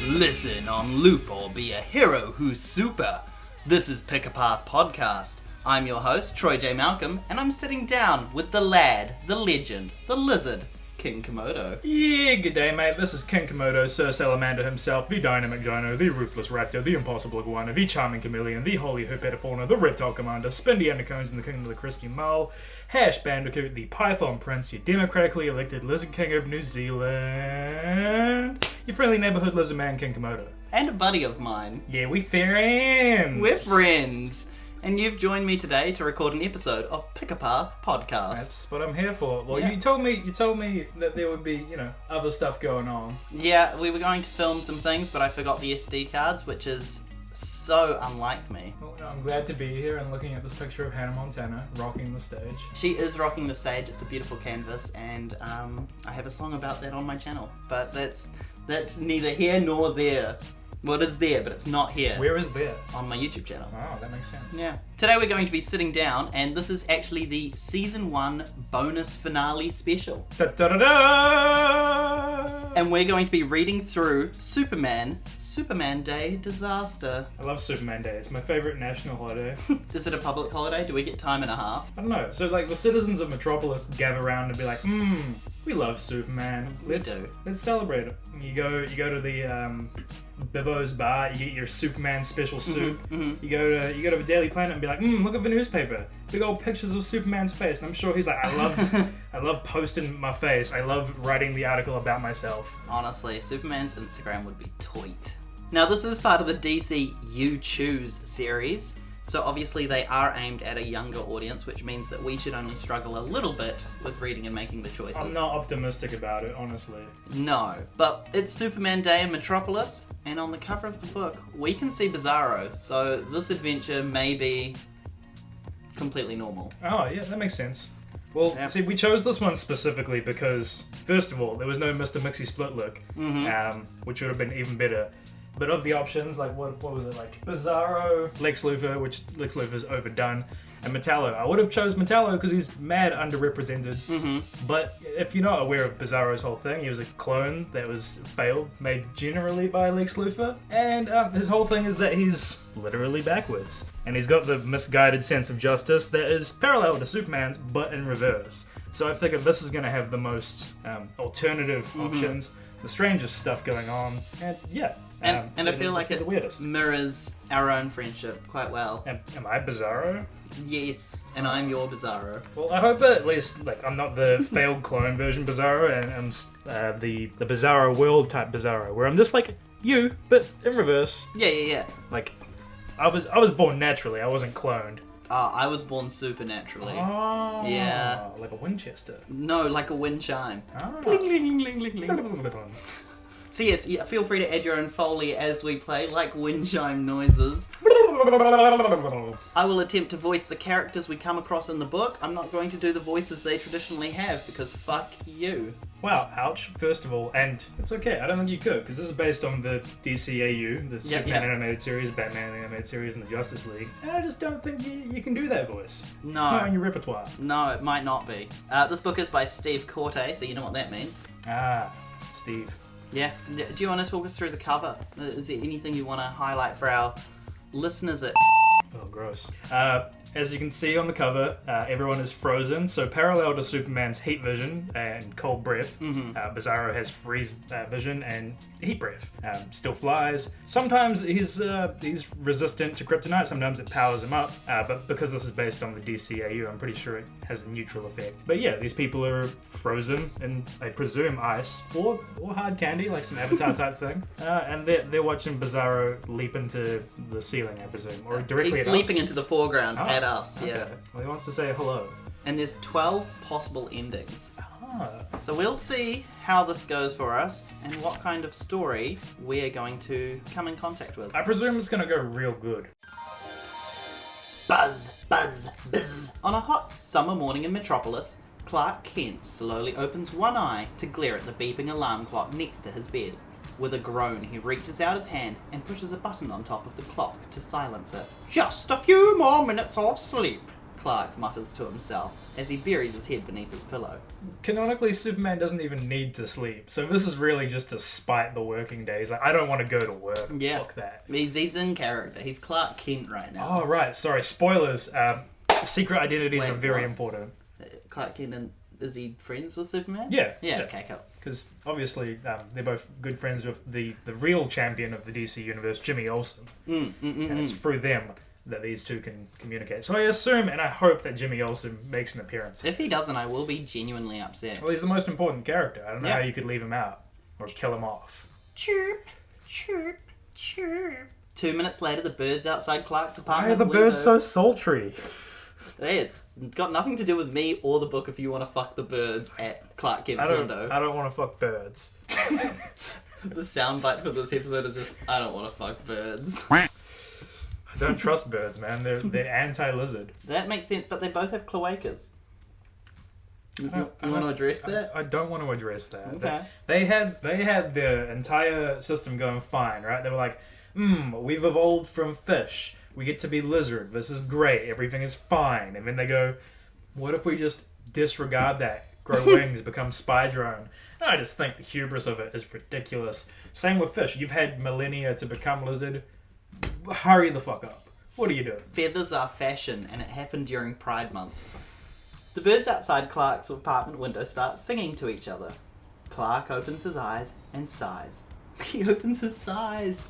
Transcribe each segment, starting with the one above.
Listen on loop or be a hero who's super. This is Pick a Path Podcast. I'm your host, Troy J. Malcolm, and I'm sitting down with the lad, the legend, the lizard, King Komodo. Yeah, good day, mate. This is King Komodo, Sir Salamander himself, the dynamic dino, the ruthless raptor, the impossible iguana, the charming chameleon, the holy herpetofauna, the reptile commander, spindy undercones in the kingdom of the crispy mole, hash bandicoot, the python prince, your democratically elected lizard king of New Zealand, your friendly neighborhood lizard man, King Komodo. And a buddy of mine. Yeah, we friends. We're friends. And you've joined me today to record an episode of Pick a Path Podcast. That's what I'm here for. Well, Yeah. you told me that there would be, other stuff going on. Yeah, we were going to film some things, but I forgot the SD cards, which is so unlike me. Well, I'm glad to be here and looking at this picture of Hannah Montana rocking the stage. She is rocking the stage. It's a beautiful canvas, and I have a song about that on my channel. But that's neither here nor there. Well, it is there, but it's not here. Where is there? On my YouTube channel. Oh, that makes sense. Yeah. Today we're going to be sitting down, and this is actually the Season 1 bonus finale special. Da, da, da, da! And we're going to be reading through Superman Day Disaster. I love Superman Day. It's my favorite national holiday. Is it a public holiday? Do we get time and a half? I don't know. So, the citizens of Metropolis gather around and be like, we love Superman. Let's celebrate it. You go to the Bibo's bar. You get your Superman special soup. You go to the Daily Planet and be like, look at the newspaper. Big old pictures of Superman's face. And I'm sure he's like, I love posting my face. I love writing the article about myself. Honestly, Superman's Instagram would be toit. Now, this is part of the DC You Choose series. So obviously they are aimed at a younger audience, which means that we should only struggle a little bit with reading and making the choices. I'm not optimistic about it, honestly. No, but it's Superman Day in Metropolis, and on the cover of the book, we can see Bizarro, so this adventure may be completely normal. Oh, yeah, that makes sense. Well, Yeah. see, we chose this one specifically because, first of all, there was no Mr. Mixie Split look, which would have been even better. But of the options, what was it, Bizarro, Lex Luthor, which Lex Luthor's overdone, and Metallo. I would have chose Metallo because he's mad underrepresented. But if you're not aware of Bizarro's whole thing, he was a clone that was failed, made generally by Lex Luthor. And his whole thing is that he's literally backwards. And he's got the misguided sense of justice that is parallel to Superman's, but in reverse. So I figured this is going to have the most alternative options, the strangest stuff going on, and yeah. And I feel like it the weirdest. mirrors our own friendship quite well. Am I Bizarro? Yes, and I'm your Bizarro. Well, I hope at least I'm not the failed clone version Bizarro, and I'm the Bizarro world type Bizarro, where I'm just like you, but in reverse. Yeah. I was born naturally. I wasn't cloned. I was born supernaturally. Oh, Yeah. like a Winchester. No, like a wind chime. Oh. Ling, ling, ling, ling, ling, ling. So yes, feel free to add your own Foley as we play, like wind chime noises. I will attempt to voice the characters we come across in the book. I'm not going to do the voices they traditionally have, because fuck you. Wow, ouch, first of all, and it's okay, I don't think you could, because this is based on the DCAU, the Superman animated series, Batman animated series, and the Justice League, and I just don't think you can do that voice. No. It's not in your repertoire. No, it might not be. This book is by Steve Corte, so you know what that means. Ah, Steve. Yeah. Do you want to talk us through the cover? Is there anything you want to highlight for our listeners? Oh, gross. As you can see on the cover, everyone is frozen, so parallel to Superman's heat vision and cold breath, Bizarro has freeze vision and heat breath. Still flies. Sometimes he's resistant to kryptonite, sometimes it powers him up, but because this is based on the DCAU, I'm pretty sure it has a neutral effect. But yeah, these people are frozen in, I presume, ice, or hard candy, like some Avatar type thing, and they're watching Bizarro leap into the ceiling, I presume, or directly at us. He's leaping into the foreground at us, Okay. yeah. Well, he wants to say hello. And there's 12 possible endings. Ah. So we'll see how this goes for us and what kind of story we're going to come in contact with. I presume it's gonna go real good. Buzz, buzz, buzz. On a hot summer morning in Metropolis, Clark Kent slowly opens one eye to glare at the beeping alarm clock next to his bed. With a groan, he reaches out his hand and pushes a button on top of the clock to silence it. Just a few more minutes of sleep, Clark mutters to himself as he buries his head beneath his pillow. Canonically, Superman doesn't even need to sleep, so this is really just to spite the working days. Like, I don't want to go to work. Yeah. Fuck that. He's in character. He's Clark Kent right now. Oh, right. Sorry. Spoilers. Secret identities are very important. Clark Kent, is he friends with Superman? Yeah. Yeah, okay, cool. Because obviously they're both good friends with the real champion of the DC universe, Jimmy Olsen. And it's through them that these two can communicate. So I assume and I hope that Jimmy Olsen makes an appearance. If he doesn't, I will be genuinely upset. Well, he's the most important character. I don't know how you could leave him out or kill him off. Chirp, chirp, chirp. 2 minutes later, the birds outside Clark's apartment. Why are the birds so sultry? Hey, it's got nothing to do with me or the book if you want to fuck the birds at Clark Kent's window. I don't want to fuck birds. The soundbite for this episode is just, I don't want to fuck birds. I don't trust birds, man. They're anti-lizard. That makes sense, but they both have cloacas. You want to address that? I don't want to address that. Okay. They had their entire system going fine, right? They were like, we've evolved from fish. We get to be lizard. This is great. Everything is fine. And then they go, what if we just disregard that? Grow wings, become spy drone. And I just think the hubris of it is ridiculous. Same with fish. You've had millennia to become lizard. Hurry the fuck up. What are you doing? Feathers are fashion, and it happened during Pride Month. The birds outside Clark's apartment window start singing to each other. Clark opens his eyes and sighs. He opens his sighs.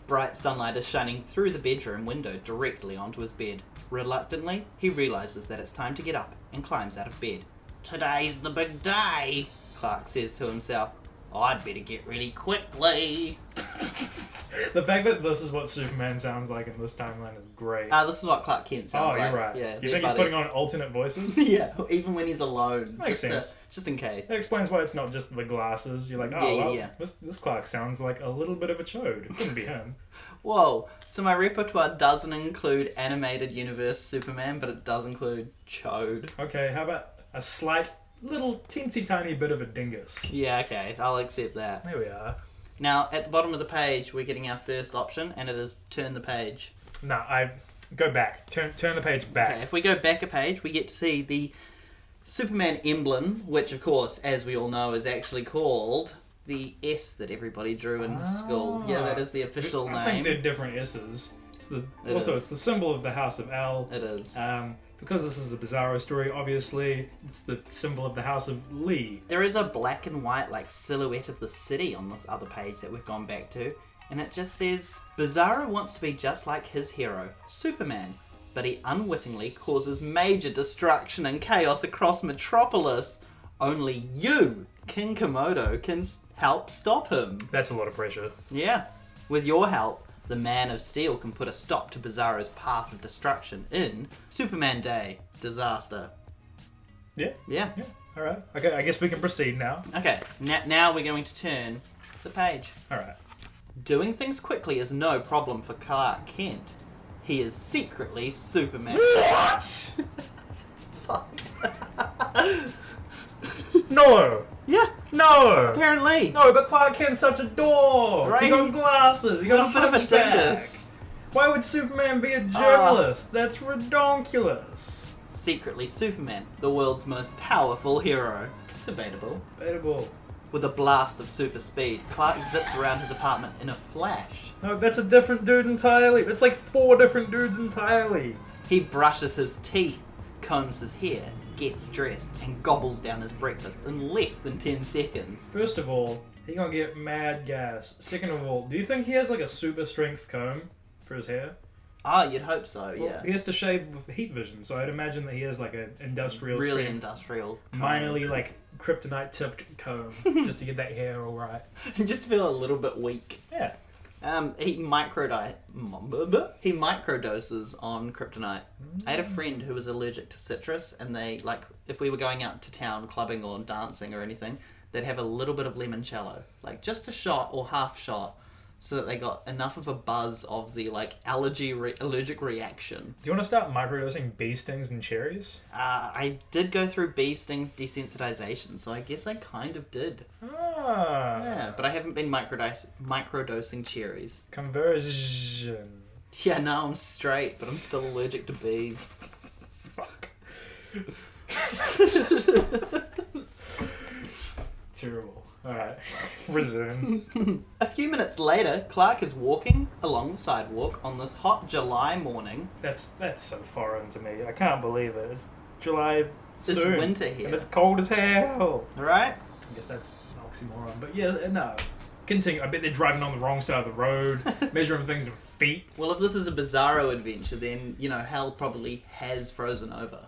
Bright sunlight is shining through the bedroom window directly onto his bed. Reluctantly, he realizes that it's time to get up and climbs out of bed. Today's the big day, Clark says to himself. I'd better get ready quickly. The fact that this is what Superman sounds like in this timeline is great. This is what Clark Kent sounds like. Oh, you're right. Yeah, you think he's putting on alternate voices? Yeah, even when he's alone. Makes sense. Just in case. That explains why it's not just the glasses. You're like, this Clark sounds like a little bit of a chode. It couldn't be him. Whoa, so my repertoire doesn't include animated universe Superman, but it does include chode. Okay, how about a slight, little, teensy tiny bit of a dingus? Yeah, okay, I'll accept that. There we are. Now, at the bottom of the page, we're getting our first option, and it is turn the page. No, I go back. Turn the page back. Okay, if we go back a page, we get to see the Superman emblem, which, of course, as we all know, is actually called the S that everybody drew in school. Yeah, that is the official name. I think they're different S's. It's the symbol of the House of L. It is. Because this is a Bizarro story, obviously, it's the symbol of the House of Lee. There is a black and white silhouette of the city on this other page that we've gone back to, and it just says, Bizarro wants to be just like his hero, Superman, but he unwittingly causes major destruction and chaos across Metropolis. Only you, King Komodo, can help stop him. That's a lot of pressure. Yeah. With your help, the Man of Steel can put a stop to Bizarro's path of destruction in Superman Day Disaster. Yeah? Yeah. Alright. Okay, I guess we can proceed now. Okay, now we're going to turn the page. Alright. Doing things quickly is no problem for Clark Kent. He is secretly Superman. What? Fuck. No! Yeah, No! apparently. No, but Clark Kent's such a dork! Right? He got glasses, he got a bit of a hunchback. dingus. Why would Superman be a journalist? That's redonkulous. Secretly Superman, the world's most powerful hero. Debatable. Debatable. With a blast of super speed, Clark zips around his apartment in a flash. No, that's a different dude entirely. It's like 4 different dudes entirely. He brushes his teeth, combs his hair, gets dressed, and gobbles down his breakfast in less than 10 seconds. First of all, he gonna get mad gas. Second of all, do you think he has like a super strength comb for his hair? Ah, you'd hope so, Well, yeah. he has to shave with heat vision, so I'd imagine that he has like an industrial Really strength, industrial. minorly like kryptonite tipped comb just to get that hair all right. Just feel a little bit weak. Yeah. He microdoses on kryptonite. I had a friend who was allergic to citrus, and they, if we were going out to town clubbing or dancing or anything, they'd have a little bit of limoncello, just a shot or half shot, so that they got enough of a buzz of the allergic reaction. Do you want to start microdosing bee stings and cherries? I did go through bee sting desensitization, so I guess I kind of did. Ah. Yeah, but I haven't been microdosing cherries. Conversion. Yeah, now I'm straight, but I'm still allergic to bees. Fuck. Terrible. Alright, resume. A few minutes later, Clark is walking along the sidewalk on this hot July morning. That's so foreign to me. I can't believe it. It's July soon. It's winter here. And it's cold as hell. Alright? I guess that's an oxymoron. But yeah, no. Continue. I bet they're driving on the wrong side of the road, measuring things in feet. Well, if this is a Bizarro adventure, then, hell probably has frozen over.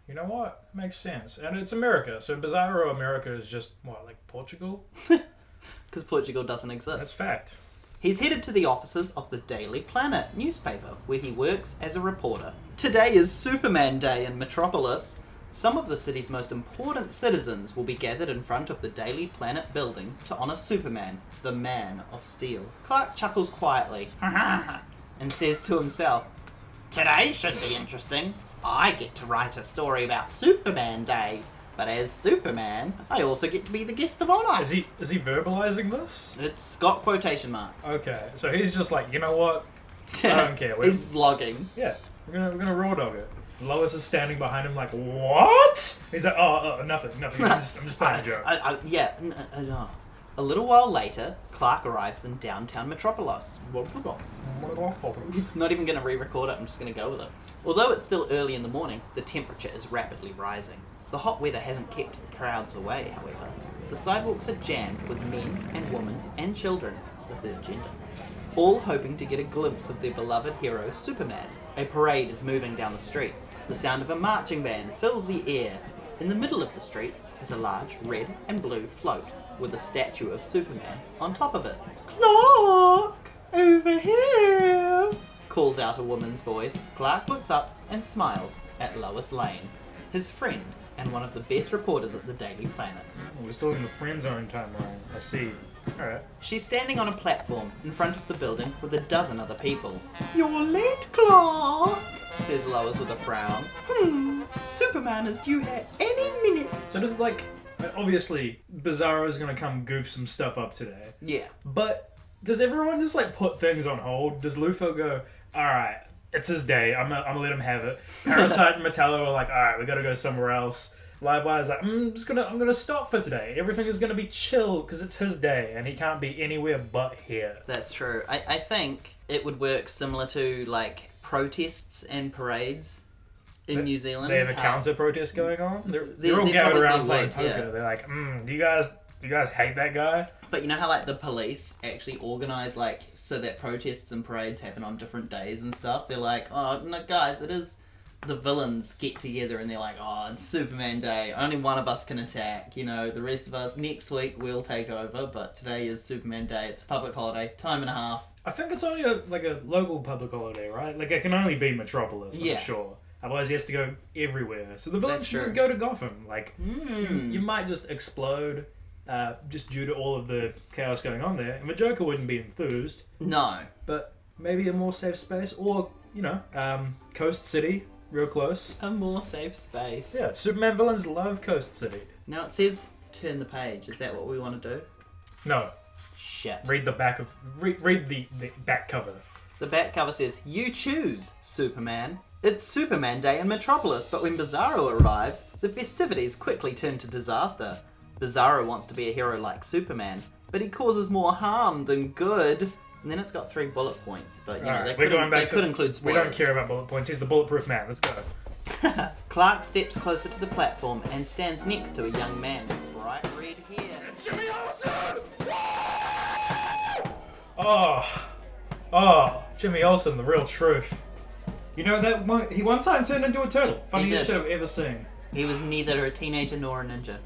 You know what? Makes sense. And it's America, so Bizarro America is just, what, like Portugal? Because Portugal doesn't exist. That's fact. He's headed to the offices of the Daily Planet newspaper, where he works as a reporter. Today is Superman Day in Metropolis. Some of the city's most important citizens will be gathered in front of the Daily Planet building to honour Superman, the Man of Steel. Clark chuckles quietly and says to himself, "Today should be interesting. I get to write a story about Superman Day, but as Superman, I also get to be the guest of honour." Is he Oh. verbalizing this? It's got quotation marks. Okay, so he's just like, you know what? I don't care. He's vlogging. Yeah, we're gonna raw dog it. Lois is standing behind him like, what? He's like, oh, nothing. I'm just playing a joke. No. A little while later, Clark arrives in downtown Metropolis. Not even going to re-record it, I'm just going to go with it. Although it's still early in the morning, the temperature is rapidly rising. The hot weather hasn't kept the crowds away, however. The sidewalks are jammed with men and women and children, the third gender, all hoping to get a glimpse of their beloved hero, Superman. A parade is moving down the street. The sound of a marching band fills the air. In the middle of the street is a large red and blue float with a statue of Superman on top of it. "Clark! Over here!" calls out a woman's voice. Clark looks up and smiles at Lois Lane, his friend and one of the best reporters at the Daily Planet. We're still in the friend zone timeline. I see. Alright. She's standing on a platform in front of the building with a dozen other people. "You're late, Clark," says Lois with a frown. "Superman is due here any minute." So does obviously Bizarro's gonna come goof some stuff up today. Yeah. But does everyone just put things on hold? Does Luthor go, alright, it's his day, I'm gonna let him have it. Parasite and Metallo are like, alright, we gotta go somewhere else. Livewire's like, I'm gonna stop for today. Everything is gonna be chill because it's his day and he can't be anywhere but here. That's true. I think it would work similar to protests and parades in New Zealand. They have a counter protest going on. They're all gathered around playing poker. Yeah. They're like, do you guys hate that guy? But you know how the police actually organise so that protests and parades happen on different days and stuff? They're like, oh no guys, it is the villains get together and they're like, oh, it's Superman Day, only one of us can attack, the rest of us next week we'll take over, but today is Superman Day, it's a public holiday, time and a half. I think it's only a local public holiday, right? It can only be Metropolis, I'm sure. Otherwise he has to go everywhere. So the villains should just go to Gotham. You might just explode just due to all of the chaos going on there, and the Joker wouldn't be enthused. No. But maybe a more safe space, or, Coast City. Real close. A more safe space. Yeah, Superman villains love Coast City. Now it says turn the page. Is that what we want to do? No. Shit. Read the back of... Read the back cover. The back cover says, "You choose, Superman. It's Superman Day in Metropolis, but when Bizarro arrives, the festivities quickly turn to disaster. Bizarro wants to be a hero like Superman, but he causes more harm than good." And then it's got 3 bullet points, but they could include spoilers. We don't care about bullet points. He's the bulletproof man. Let's go. Clark steps closer to the platform and stands next to a young man with bright red hair. It's Jimmy Olsen! Oh, Jimmy Olsen, the real truth. You know that he one time turned into a turtle. Funniest shit I've ever seen. He was neither a teenager nor a ninja.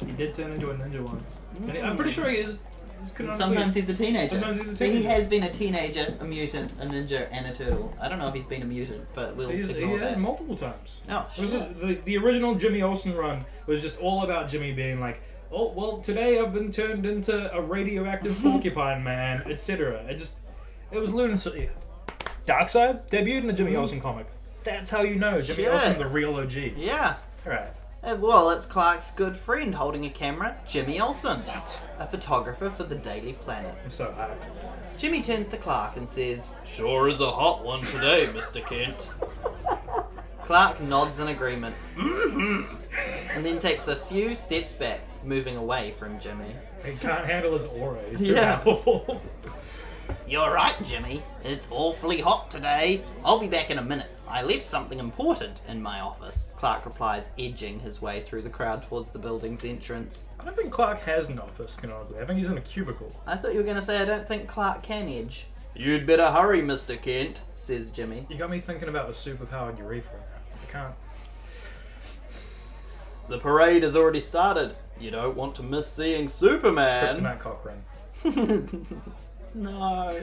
He did turn into a ninja once. And I'm pretty sure he is. Sometimes he's a teenager. Sometimes he's a So teenager. he has been a teenager, a mutant, a ninja, and a turtle. I don't know if he's been a mutant, but we'll ignore that. He has multiple times. Oh, shit. The original Jimmy Olsen run was just all about Jimmy being like, oh, well, today I've been turned into a radioactive porcupine man, etc. It was lunacy. Darkseid debuted in a Jimmy Olsen comic. That's how you know Jimmy Olsen, the real OG. Yeah. Alright. Well, it's Clark's good friend holding a camera, Jimmy Olsen. What? A photographer for the Daily Planet. I'm so hyped. Jimmy turns to Clark and says, "Sure is a hot one today, Mr. Kent." Clark nods in agreement. And then takes a few steps back, moving away from Jimmy. He can't handle his aura. He's too powerful. You're right, Jimmy. It's awfully hot today. I'll be back in a minute. I left something important in my office. Clark replies, edging his way through the crowd towards the building's entrance. I don't think Clark has an office, canonically. I think he's in a cubicle. I thought you were going to say I don't think Clark can edge. You'd better hurry, Mr. Kent, says Jimmy. You got me thinking about a superpowered urethra. I can't. The parade has already started. You don't want to miss seeing Superman. Kryptonite Cochrane. No.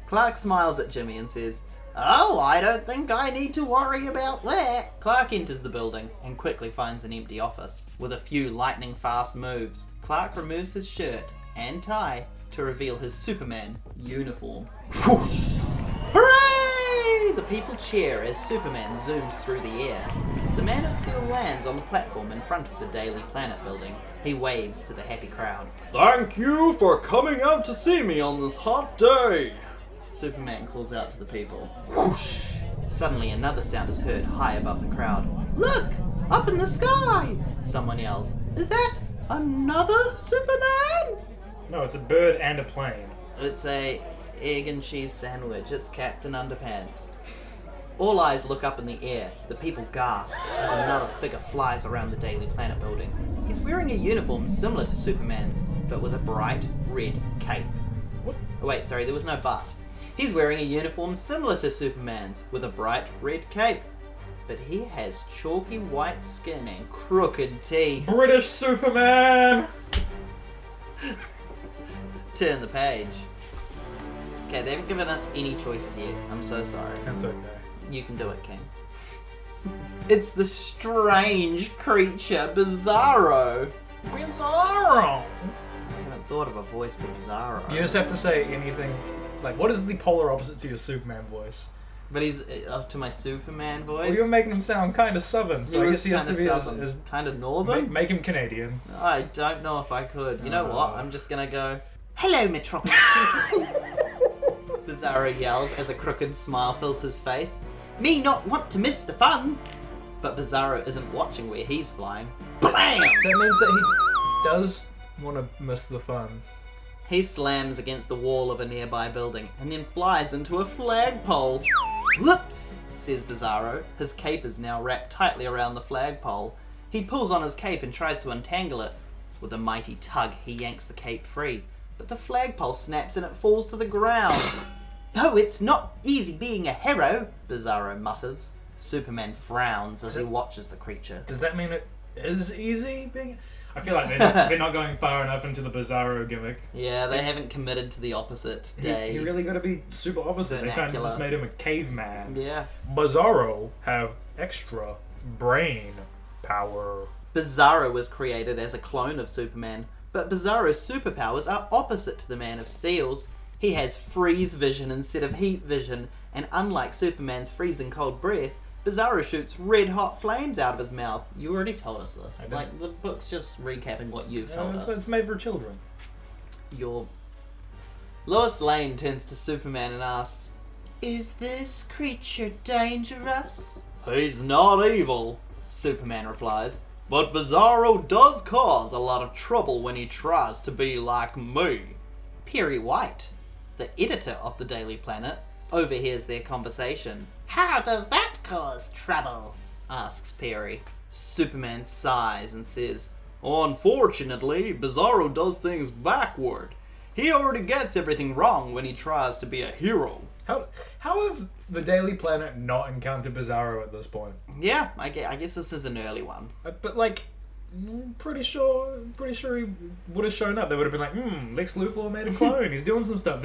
Clark smiles at Jimmy and says, Oh, I don't think I need to worry about that. Clark enters the building and quickly finds an empty office. With a few lightning-fast moves, Clark removes his shirt and tie to reveal his Superman uniform. Hooray! The people cheer as Superman zooms through the air. The Man of Steel lands on the platform in front of the Daily Planet building. He waves to the happy crowd. Thank you for coming out to see me on this hot day. Superman calls out to the people. Whoosh! Suddenly another sound is heard high above the crowd. Look! Up in the sky! Someone yells. Is that another Superman? No, it's a bird and a plane. It's a egg and cheese sandwich. It's Captain Underpants. All eyes look up in the air. The people gasp as another figure flies around the Daily Planet building. He's wearing a uniform similar to Superman's, but with a bright red cape. What? Oh, wait, sorry, there was no but. He's wearing a uniform similar to Superman's, with a bright red cape. But he has chalky white skin and crooked teeth. British Superman! Turn the page. Okay, they haven't given us any choices yet. I'm so sorry. That's okay. You can do it, King. It's the strange creature, Bizarro. Bizarro! I haven't thought of a voice for Bizarro. You just have to say anything. Like, what is the polar opposite to your Superman voice? But he's up to my Superman voice. Well, you're making him sound kind of southern, so I guess he has to be as kind of northern. Make him Canadian. I don't know if I could. You know what? I'm just gonna go. Hello, Metropolis. Bizarro yells as a crooked smile fills his face. Me not want to miss the fun. But Bizarro isn't watching where he's flying. Blam! That means that he does want to miss the fun. He slams against the wall of a nearby building and then flies into a flagpole. Whoops, says Bizarro. His cape is now wrapped tightly around the flagpole. He pulls on his cape and tries to untangle it. With a mighty tug, he yanks the cape free, but the flagpole snaps and it falls to the ground. Oh, it's not easy being a hero, Bizarro mutters. Superman frowns as he watches the creature. Does that mean it is easy being... I feel like they're not going far enough into the Bizarro gimmick. Yeah, they haven't committed to the opposite day. He really got to be super opposite. They kind of just made him a caveman. Yeah. Bizarro have extra brain power. Bizarro was created as a clone of Superman, but Bizarro's superpowers are opposite to the Man of Steel's. He has freeze vision instead of heat vision, and unlike Superman's freezing cold breath, Bizarro shoots red-hot flames out of his mouth. You already told us this. Like, the book's just recapping what you've told us. It's made for children. Lois Lane turns to Superman and asks, Is this creature dangerous? He's not evil, Superman replies, but Bizarro does cause a lot of trouble when he tries to be like me. Perry White, the editor of the Daily Planet, overhears their conversation. How does that cause trouble? Asks Perry. Superman sighs and says, Unfortunately, Bizarro does things backward. He already gets everything wrong when he tries to be a hero. How have the Daily Planet not encountered Bizarro at this point? Yeah, I guess this is an early one. But like, pretty sure he would have shown up. They would have been like, Lex Luthor made a clone. He's doing some stuff.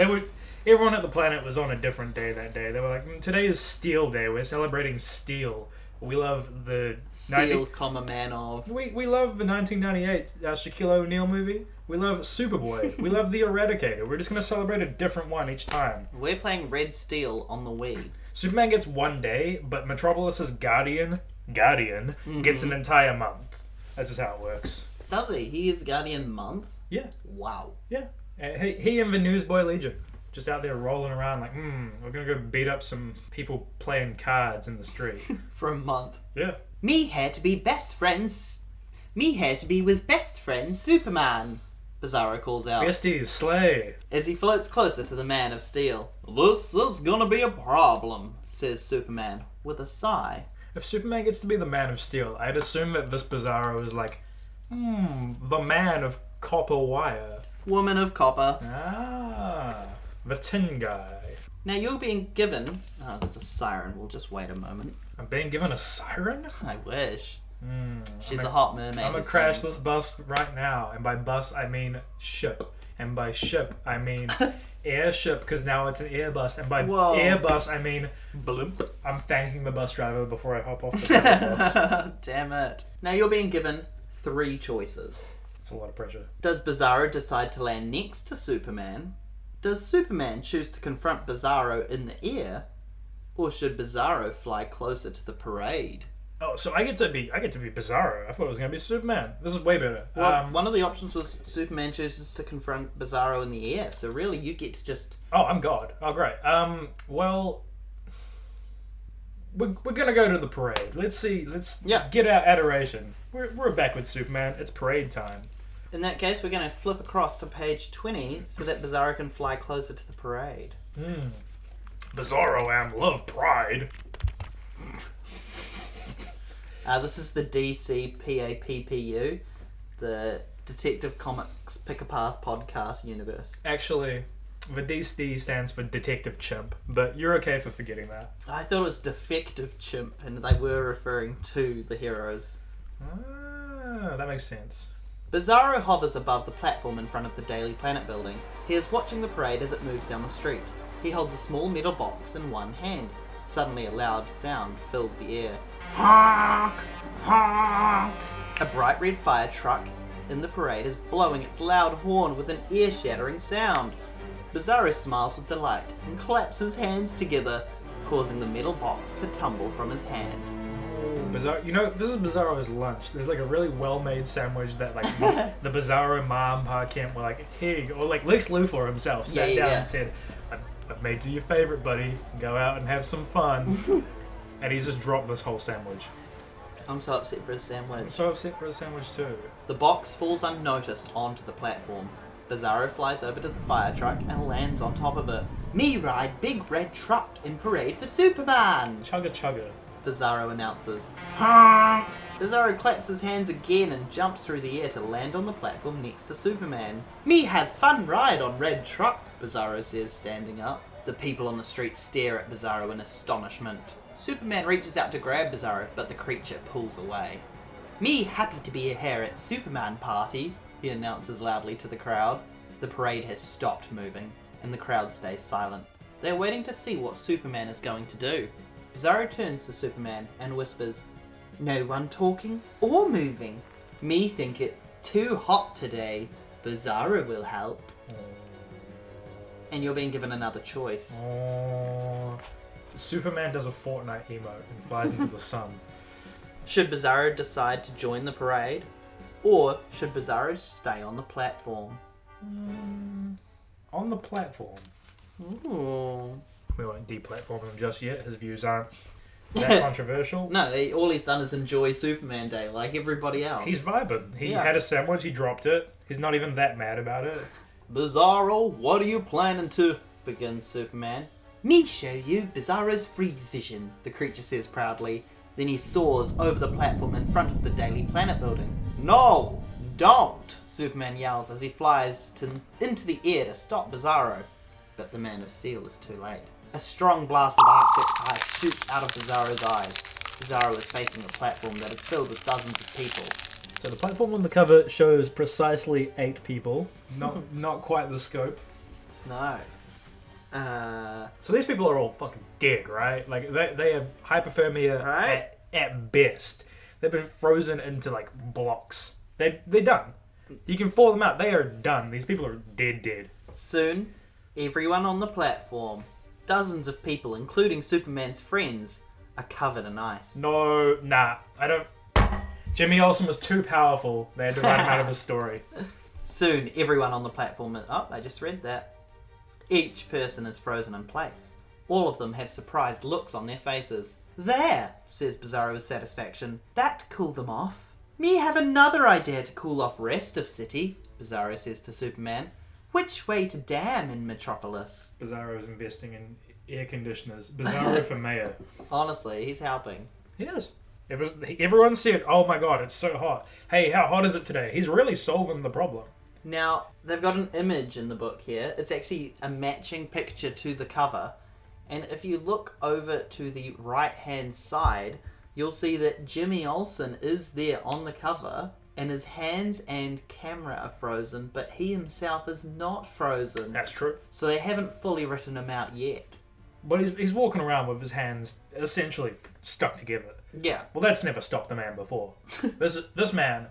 Everyone at the planet was on a different day that day. They were like, today is Steel Day. We're celebrating steel. We love the... Steel, man of... We love the 1998 Shaquille O'Neal movie. We love Superboy. We love the Eradicator. We're just going to celebrate a different one each time. We're playing Red Steel on the Wii. Superman gets one day, but Metropolis's Guardian gets an entire month. That's just how it works. Does he? He is Guardian month? Yeah. Wow. Yeah. He and the Newsboy Legion. just out there rolling around like, we're gonna go beat up some people playing cards in the street. For a month. Yeah. Me here to be best friends. Me here to be with best friend Superman, Bizarro calls out. Besties, slay. As he floats closer to the Man of Steel. This is gonna be a problem, says Superman, with a sigh. If Superman gets to be the Man of Steel, I'd assume that this Bizarro is like, the man of copper wire. Woman of copper. Ah, the tin guy. Now you're being given... Oh, there's a siren. We'll just wait a moment. I'm being given a siren? I wish. She's a hot mermaid. I'm gonna crash this bus right now. And by bus, I mean ship. And by ship, I mean airship, because now it's an airbus. And by airbus, I mean blimp. I'm thanking the bus driver before I hop off the bus. Damn it. Now you're being given 3 choices. It's a lot of pressure. Does Bizarro decide to land next to Superman? Does Superman choose to confront Bizarro in the air? Or should Bizarro fly closer to the parade? Oh, so I get to be Bizarro. I thought it was gonna be Superman. This is way better. Well, one of the options was Superman chooses to confront Bizarro in the air, so really you get to just... Oh, I'm God. Oh, great. Well, we're gonna go to the parade. Let's see. Let's get our adoration. We're back with Superman. It's parade time. In that case, we're going to flip across to page 20 so that Bizarro can fly closer to the parade. Bizarro love pride. This is the DCPAPPU, the Detective Comics Pick-a-Path podcast universe. Actually, the DC stands for Detective Chimp, but you're okay for forgetting that. I thought it was Defective Chimp, and they were referring to the heroes. Ah, that makes sense. Bizarro hovers above the platform in front of the Daily Planet building. He is watching the parade as it moves down the street. He holds a small metal box in one hand. Suddenly a loud sound fills the air. Honk! Honk! A bright red fire truck in the parade is blowing its loud horn with an ear-shattering sound. Bizarro smiles with delight and claps his hands together, causing the metal box to tumble from his hand. Bizarro, this is Bizarro's lunch. There's like a really well-made sandwich that like the Bizarro mom, Pa Kent were like, hey, or like Lex Luthor himself sat down and said, I've made you your favorite, buddy. Go out and have some fun. And he's just dropped this whole sandwich. I'm so upset for his sandwich. I'm so upset for his sandwich too. The box falls unnoticed onto the platform. Bizarro flies over to the fire truck and lands on top of it. Me ride big red truck in parade for Superman! Chugga chugga. Bizarro announces. Honk! Bizarro claps his hands again and jumps through the air to land on the platform next to Superman. Me have fun ride on red truck, Bizarro says, standing up. The people on the street stare at Bizarro in astonishment. Superman reaches out to grab Bizarro, but the creature pulls away. Me happy to be here at Superman party, he announces loudly to the crowd. The parade has stopped moving, and the crowd stays silent. They are waiting to see what Superman is going to do. Bizarro turns to Superman and whispers, "No one talking or moving. Me think it too hot today. Bizarro will help." And you're being given another choice. Superman does a Fortnite emote and flies into the sun. Should Bizarro decide to join the parade? Or should Bizarro stay on the platform? On the platform. Ooh. We won't deplatform him just yet. His views aren't that controversial. No, all he's done is enjoy Superman Day like everybody else. He's vibing. He had a sandwich, he dropped it. He's not even that mad about it. Bizarro, what are you planning to... begins Superman. Me show you Bizarro's freeze vision, the creature says proudly. Then he soars over the platform in front of the Daily Planet building. No, don't, Superman yells as he flies into the air to stop Bizarro. But the Man of Steel is too late. A strong blast of Arctic ice shoots out of Bizarro's eyes. Bizarro is facing a platform that is filled with dozens of people. So the platform on the cover shows precisely 8 people. Not quite the scope. No. So these people are all fucking dead, right? Like they have hypothermia at best. They've been frozen into like blocks. They're done. You can fall them out. They are done. These people are dead. Soon, everyone on the platform, dozens of people, including Superman's friends, are covered in ice. No, nah, I don't. Jimmy Olsen was too powerful. They had to write him out of the story. Soon, everyone on the platform... Oh, I just read that. Each person is frozen in place. All of them have surprised looks on their faces. "There," says Bizarro with satisfaction. "That cooled them off." "Me have another idea to cool off rest of city," Bizarro says to Superman. "Which way to dam in Metropolis?" Bizarro's investing in air conditioners. Bizarro for mayor. Honestly, he's helping. He is. Everyone said, "Oh my god, it's so hot. Hey, how hot is it today?" He's really solving the problem. Now, they've got an image in the book here. It's actually a matching picture to the cover. And if you look over to the right-hand side, you'll see that Jimmy Olsen is there on the cover, and his hands and camera are frozen, but he himself is not frozen. That's true. So they haven't fully written him out yet. But he's walking around with his hands essentially stuck together. Yeah. Well, that's never stopped the man before. This man,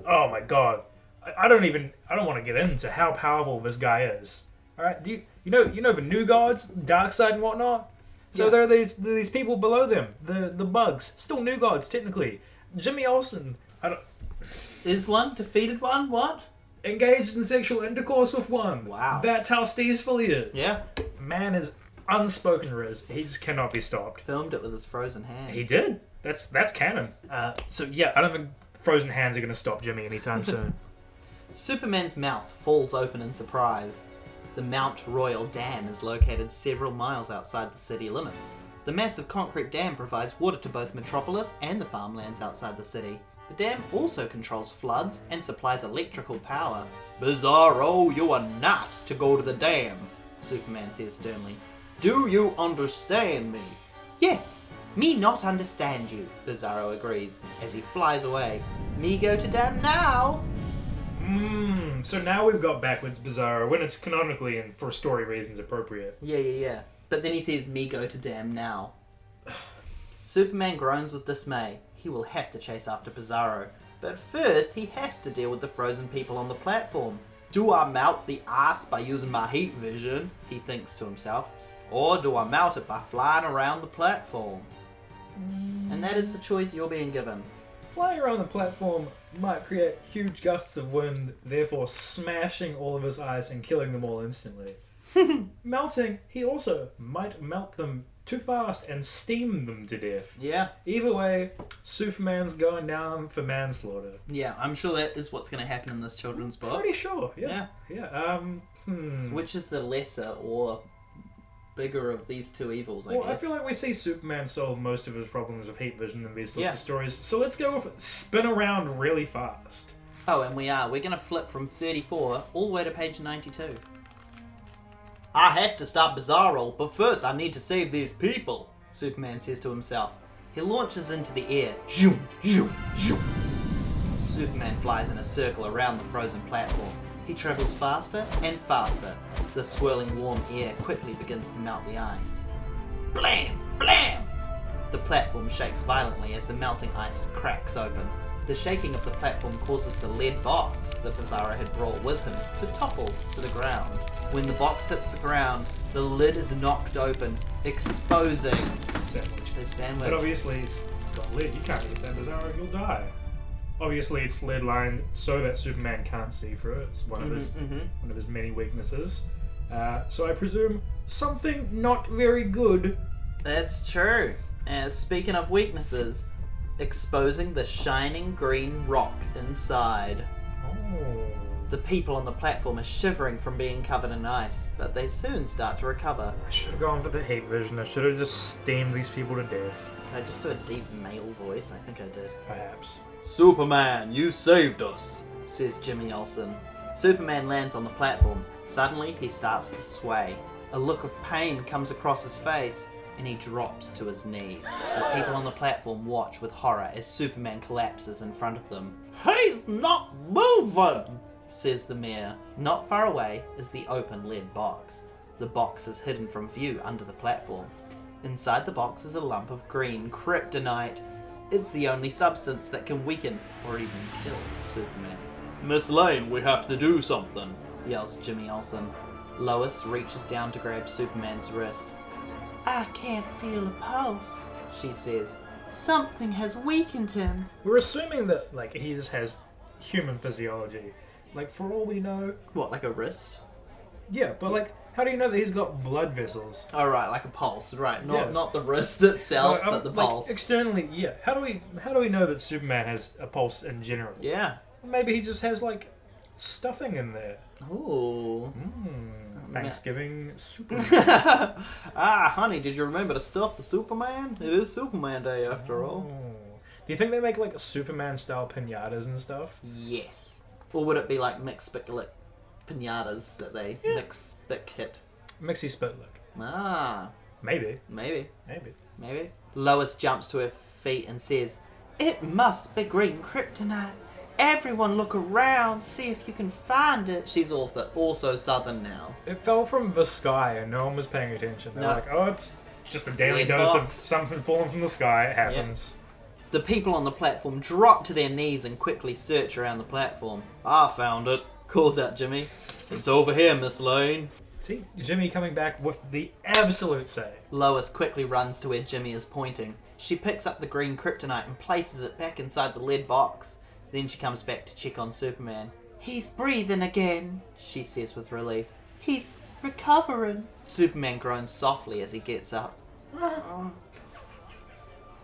oh my god. I don't want to get into how powerful this guy is. All right, you know the new gods, dark side and whatnot. So Yeah. there are these people below them, the bugs, still new gods technically. Jimmy Olsen, Is one? Defeated one? What? engaged in sexual intercourse with one. Wow. That's how steezful he is. Yeah. Man is unspoken riz. He just cannot be stopped. Filmed it with his frozen hands. He did. That's canon. So yeah, I don't think frozen hands are going to stop Jimmy anytime soon. Superman's mouth falls open in surprise. The Mount Royal Dam is located several miles outside the city limits. The massive concrete dam provides water to both Metropolis and the farmlands outside the city. The dam also controls floods and supplies electrical power. "Bizarro, you are not to go to the dam," Superman says sternly. "Do you understand me?" "Yes, me not understand you," Bizarro agrees as he flies away. "Me go to dam now." So now we've got backwards Bizarro when it's canonically and for story reasons appropriate. Yeah. But then he says, "Me go to dam now." Superman groans with dismay. He will have to chase after Bizarro. But first, he has to deal with the frozen people on the platform. "Do I melt the ice by using my heat vision?" he thinks to himself. "Or do I melt it by flying around the platform?" And that is the choice you're being given. Flying around the platform might create huge gusts of wind, therefore smashing all of his ice and killing them all instantly. Melting, he also might melt them too fast and steam them to death. Yeah. Either way, Superman's going down for manslaughter. Yeah, I'm sure that is what's going to happen in this children's book. Pretty sure, yeah. So which is the lesser or bigger of these two evils, I Well, guess? I feel like we see Superman solve most of his problems with heat vision in these sorts Yeah. of stories. So let's go with spin around really fast. Oh, and we're going to flip from 34 all the way to page 92. "I have to stop Bizarro, but first I need to save these people," Superman says to himself. He launches into the air. Zoom, zoom, zoom. Superman flies in a circle around the frozen platform. He travels faster and faster. The swirling warm air quickly begins to melt the ice. Blam! Blam! The platform shakes violently as the melting ice cracks open. The shaking of the platform causes the lead box that Bizarro had brought with him to topple to the ground. When the box hits the ground, the lid is knocked open, exposing Sandwich. the sandwich. But obviously, it's got lead. You can't get that Bizarro, you'll die. Obviously, it's lead lined so that Superman can't see through it. It's one of his many weaknesses. So I presume something not very good. That's true. Speaking of weaknesses, exposing the shining green rock inside. Oh. The people on the platform are shivering from being covered in ice, but they soon start to recover. I should have gone for the heat vision. I should have just steamed these people to death. Did I just do a deep male voice? I think I did. Perhaps. "Superman, you saved us," says Jimmy Olsen. Superman lands on the platform. Suddenly, he starts to sway. A look of pain comes across his face, and he drops to his knees. The people on the platform watch with horror as Superman collapses in front of them. "He's not moving," says the mayor. Not far away is the open lead box. The box is hidden from view under the platform. Inside the box is a lump of green kryptonite. It's the only substance that can weaken or even kill Superman. "Miss Lane, we have to do something," yells Jimmy Olsen. Lois reaches down to grab Superman's wrist. "I can't feel a pulse," she says. "Something has weakened him." We're assuming that he just has human physiology. For all we know, What, like a wrist? Yeah, but like, how do you know that he's got blood vessels? Oh, right, like a pulse, right? Not the wrist itself, but the pulse. Externally, yeah. How do we know that Superman has a pulse in general? Yeah. Maybe he just has like stuffing in there. Ooh. Thanksgiving Superman. Honey, did you remember to stuff the Superman? It is Superman Day after all. Do you think they make like Superman style pinatas and stuff? Yes. Or would it be like mixed pinatas that they mix spick hit? Mixy spit look. Maybe. Maybe. Lois jumps to her feet and says, "It must be green kryptonite. Everyone look around, see if you can find it." She's also southern now. It fell from the sky and no one was paying attention. They're like, oh, it's just a daily dose of something falling from the sky. It happens. Yep. The people on the platform drop to their knees and quickly search around the platform. "I found it," calls out Jimmy. "It's over here, Miss Lane." See, Jimmy coming back with the absolute say. Lois quickly runs to where Jimmy is pointing. She picks up the green kryptonite and places it back inside the lead box. Then she comes back to check on Superman. "He's breathing again," she says with relief. "He's recovering." Superman groans softly as he gets up.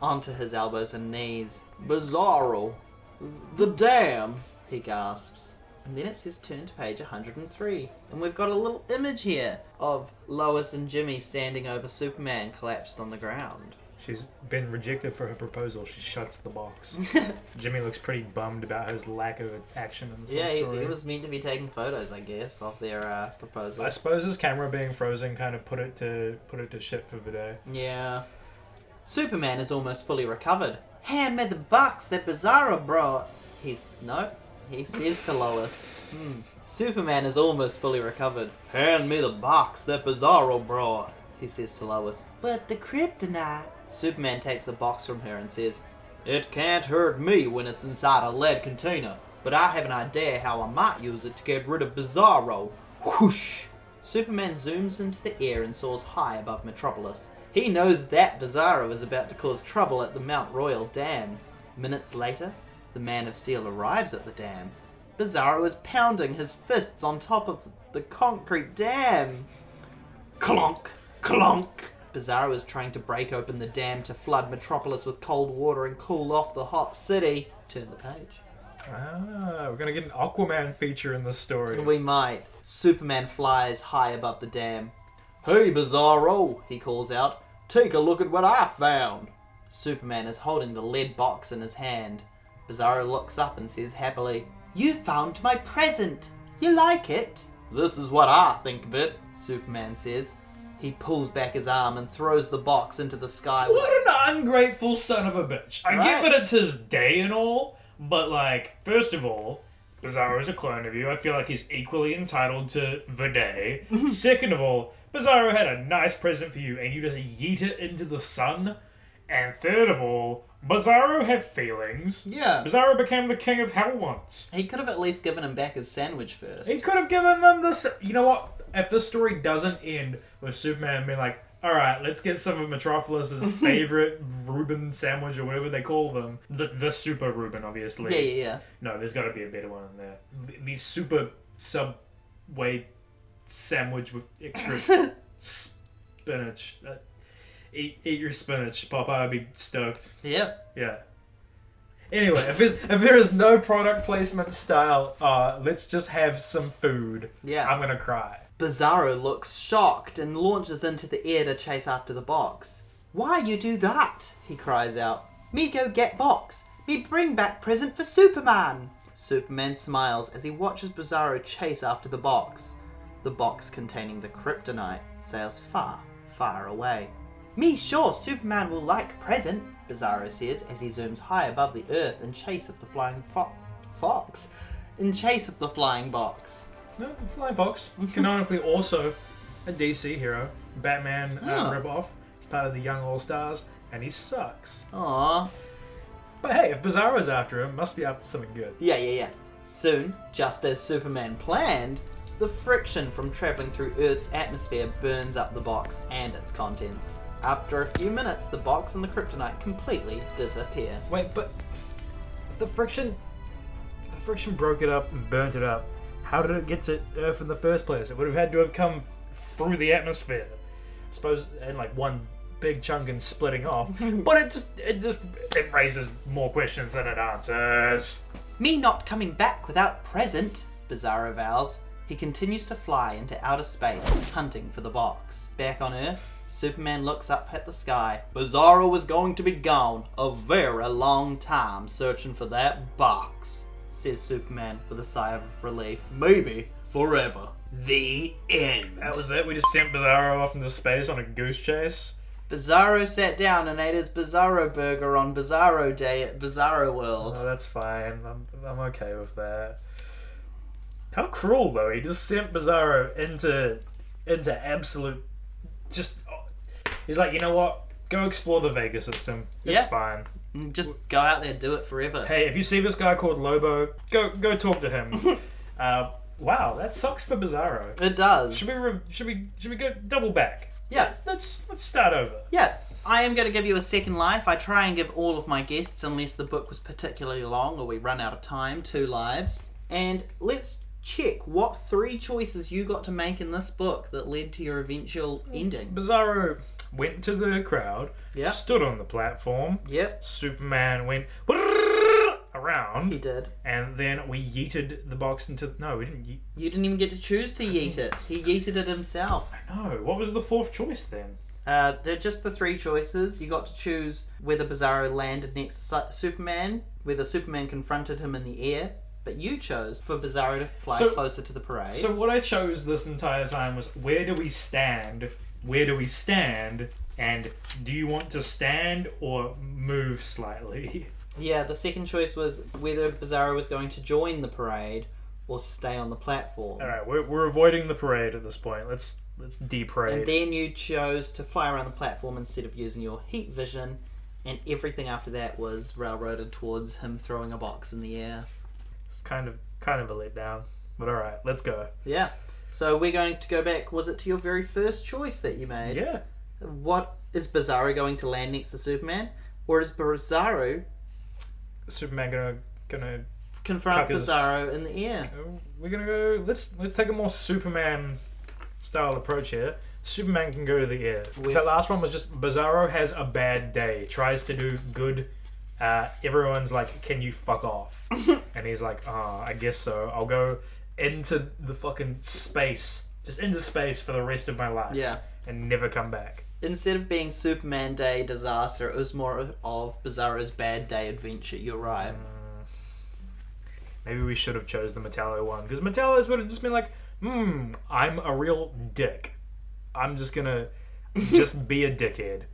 Onto his elbows and knees. "Bizarro! The dam!" he gasps. And then it says turn to page 103. And we've got a little image here of Lois and Jimmy standing over Superman collapsed on the ground. She's been rejected for her proposal. She shuts the box. Jimmy looks pretty bummed about his lack of action in this whole story. He was meant to be taking photos, I guess, of their proposal. I suppose his camera being frozen kind of put it to shit for the day. Yeah. Superman is almost fully recovered. "Hand me the box that Bizarro brought." He says to Lois. Superman is almost fully recovered. "Hand me the box that Bizarro brought," he says to Lois. "But the kryptonite." Superman takes the box from her and says, "It can't hurt me when it's inside a lead container, but I have an idea how I might use it to get rid of Bizarro." Whoosh! Superman zooms into the air and soars high above Metropolis. He knows that Bizarro is about to cause trouble at the Mount Royal Dam. Minutes later, the Man of Steel arrives at the dam. Bizarro is pounding his fists on top of the concrete dam. Clonk! Clonk! Bizarro is trying to break open the dam to flood Metropolis with cold water and cool off the hot city. Turn the page. We're gonna get an Aquaman feature in this story. We might. Superman flies high above the dam. "Hey, Bizarro," he calls out. "Take a look at what I found." Superman is holding the lead box in his hand. Bizarro looks up and says happily, "You found my present. You like it?" "This is what I think of it," Superman says. He pulls back his arm and throws the box into the sky. What an ungrateful son of a bitch. I get that it's his day and all, but like, first of all, Bizarro is a clone of you. I feel like he's equally entitled to the day. Second of all, Bizarro had a nice present for you and you just yeet it into the sun. And third of all, Bizarro had feelings. Yeah. Bizarro became the king of hell once. He could have at least given him back his sandwich first. He could have given them this. You know what? If this story doesn't end with Superman being like, "Alright, let's get some of Metropolis's favorite Reuben sandwich," or whatever they call them. The Super Reuben, obviously. Yeah. No, there's got to be a better one in there. The Super Subway sandwich with extra spinach. Eat your spinach, Papa. I'd be stoked. Yep. Yeah. Anyway, if there is no product placement style, let's just have some food. Yeah. I'm gonna cry. Bizarro looks shocked and launches into the air to chase after the box. "Why you do that?" he cries out. "Me go get box. Me bring back present for Superman." Superman smiles as he watches Bizarro chase after the box. The box containing the kryptonite sails far, far away. "Me sure Superman will like present," Bizarro says as he zooms high above the earth in chase of the flying fox. In chase of the flying box. No, the Flying Fox, canonically also a DC hero. Batman ripoff. He's part of the Young All-Stars, and he sucks. Aww. But hey, if Bizarro's after him, must be up to something good. Yeah. Soon, just as Superman planned, the friction from travelling through Earth's atmosphere burns up the box and its contents. After a few minutes, the box and the kryptonite completely disappear. Wait, but if the friction broke it up and burnt it up, how did it get to Earth in the first place? It would have had to have come through the atmosphere. I suppose, and like one big chunk and splitting off. But it raises more questions than it answers. Me not coming back without present, Bizarro vows. He continues to fly into outer space, hunting for the box. Back on Earth, Superman looks up at the sky. Bizarro was going to be gone a very long time searching for that box, says Superman with a sigh of relief. Maybe forever. The end. That was it? We just sent Bizarro off into space on a goose chase? Bizarro sat down and ate his Bizarro burger on Bizarro Day at Bizarro World. Oh, that's fine. I'm okay with that. How cruel, though. He just sent Bizarro into absolute... Just... He's like, you know what? Go explore the Vega system. It's fine. Just go out there and do it forever. Hey, if you see this guy called Lobo, go talk to him. Wow, that sucks for Bizarro. It does. Should we go double back? Yeah. Let's start over. Yeah. I am going to give you a second life. I try and give all of my guests, unless the book was particularly long or we run out of time, 2 lives. And let's check what 3 choices you got to make in this book that led to your eventual ending. Bizarro went to the crowd, stood on the platform. Yep. Superman went around. He did. And then we yeeted the box into... No, we didn't yeet. You didn't even get to choose to yeet it. He yeeted it himself. I know. What was the 4th choice then? They're just the 3 choices. You got to choose whether Bizarro landed next to Superman, whether Superman confronted him in the air, but you chose for Bizarro to fly closer to the parade. So what I chose this entire time was, where do we stand? Where do we stand? And do you want to stand or move slightly? Yeah, the second choice was whether Bizarro was going to join the parade or stay on the platform. Alright, we're avoiding the parade at this point. Let's de-parade. And then you chose to fly around the platform instead of using your heat vision, and everything after that was railroaded towards him throwing a box in the air. It's kind of a letdown. But alright, let's go. Yeah. So we're going to go back, was it to your very first choice that you made? Yeah. What, is Bizarro going to land next to Superman? Or is Bizarro... Superman gonna confront Bizarro in the air? We're gonna go... Let's take a more Superman style approach here. Superman can go to the air. Because that last one was just Bizarro has a bad day, tries to do good. Everyone's like, can you fuck off? And he's like, I guess so. I'll go into the fucking space, just into space for the rest of my life. Yeah. And never come back. Instead of being Superman Day disaster, it was more of Bizarro's bad day adventure. You're right. Maybe we should have chose the Metallo one, because Metallo's would have just been like, I'm a real dick. I'm just gonna just be a dickhead.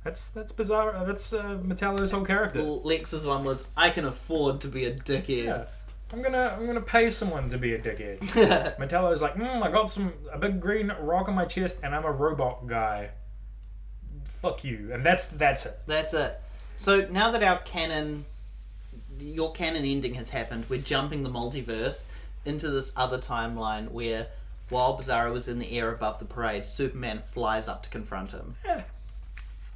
That's Bizarro. That's Metallo's whole character. Lex's one was, I can afford to be a dickhead. Yeah. I'm gonna pay someone to be a dickhead. Metallo's like, I got a big green rock on my chest and I'm a robot guy. Fuck you. And that's it. That's it. So now that your canon ending has happened, we're jumping the multiverse into this other timeline where, while Bizarro was in the air above the parade, Superman flies up to confront him. Yeah.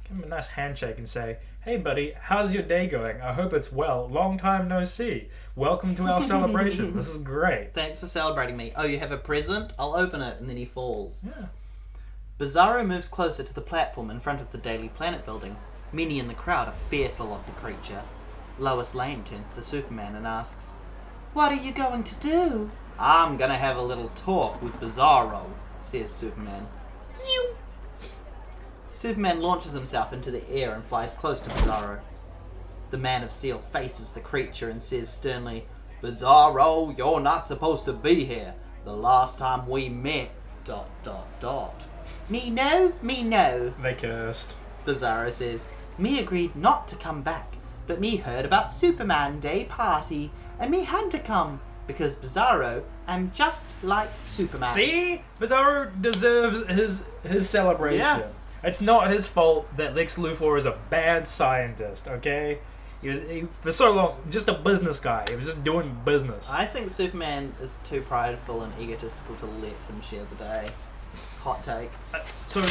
Give him a nice handshake and say, hey buddy, how's your day going? I hope it's well. Long time no see. Welcome to our celebration. This is great. Thanks for celebrating me. Oh, you have a present? I'll open it. And then he falls. Yeah. Bizarro moves closer to the platform in front of the Daily Planet building. Many in the crowd are fearful of the creature. Lois Lane turns to Superman and asks, what are you going to do? I'm gonna have a little talk with Bizarro, says Superman. Zew! Superman launches himself into the air and flies close to Bizarro. The Man of Steel faces the creature and says sternly, Bizarro, you're not supposed to be here. The last time we met... ... Me no. They cursed. Bizarro says, me agreed not to come back, but me heard about Superman Day party, and me had to come, because Bizarro, I'm just like Superman. See? Bizarro deserves his celebration. Yeah. It's not his fault that Lex Luthor is a bad scientist, okay? He was for so long just a business guy. He was just doing business. I think Superman is too prideful and egotistical to let him share the day. Hot take. So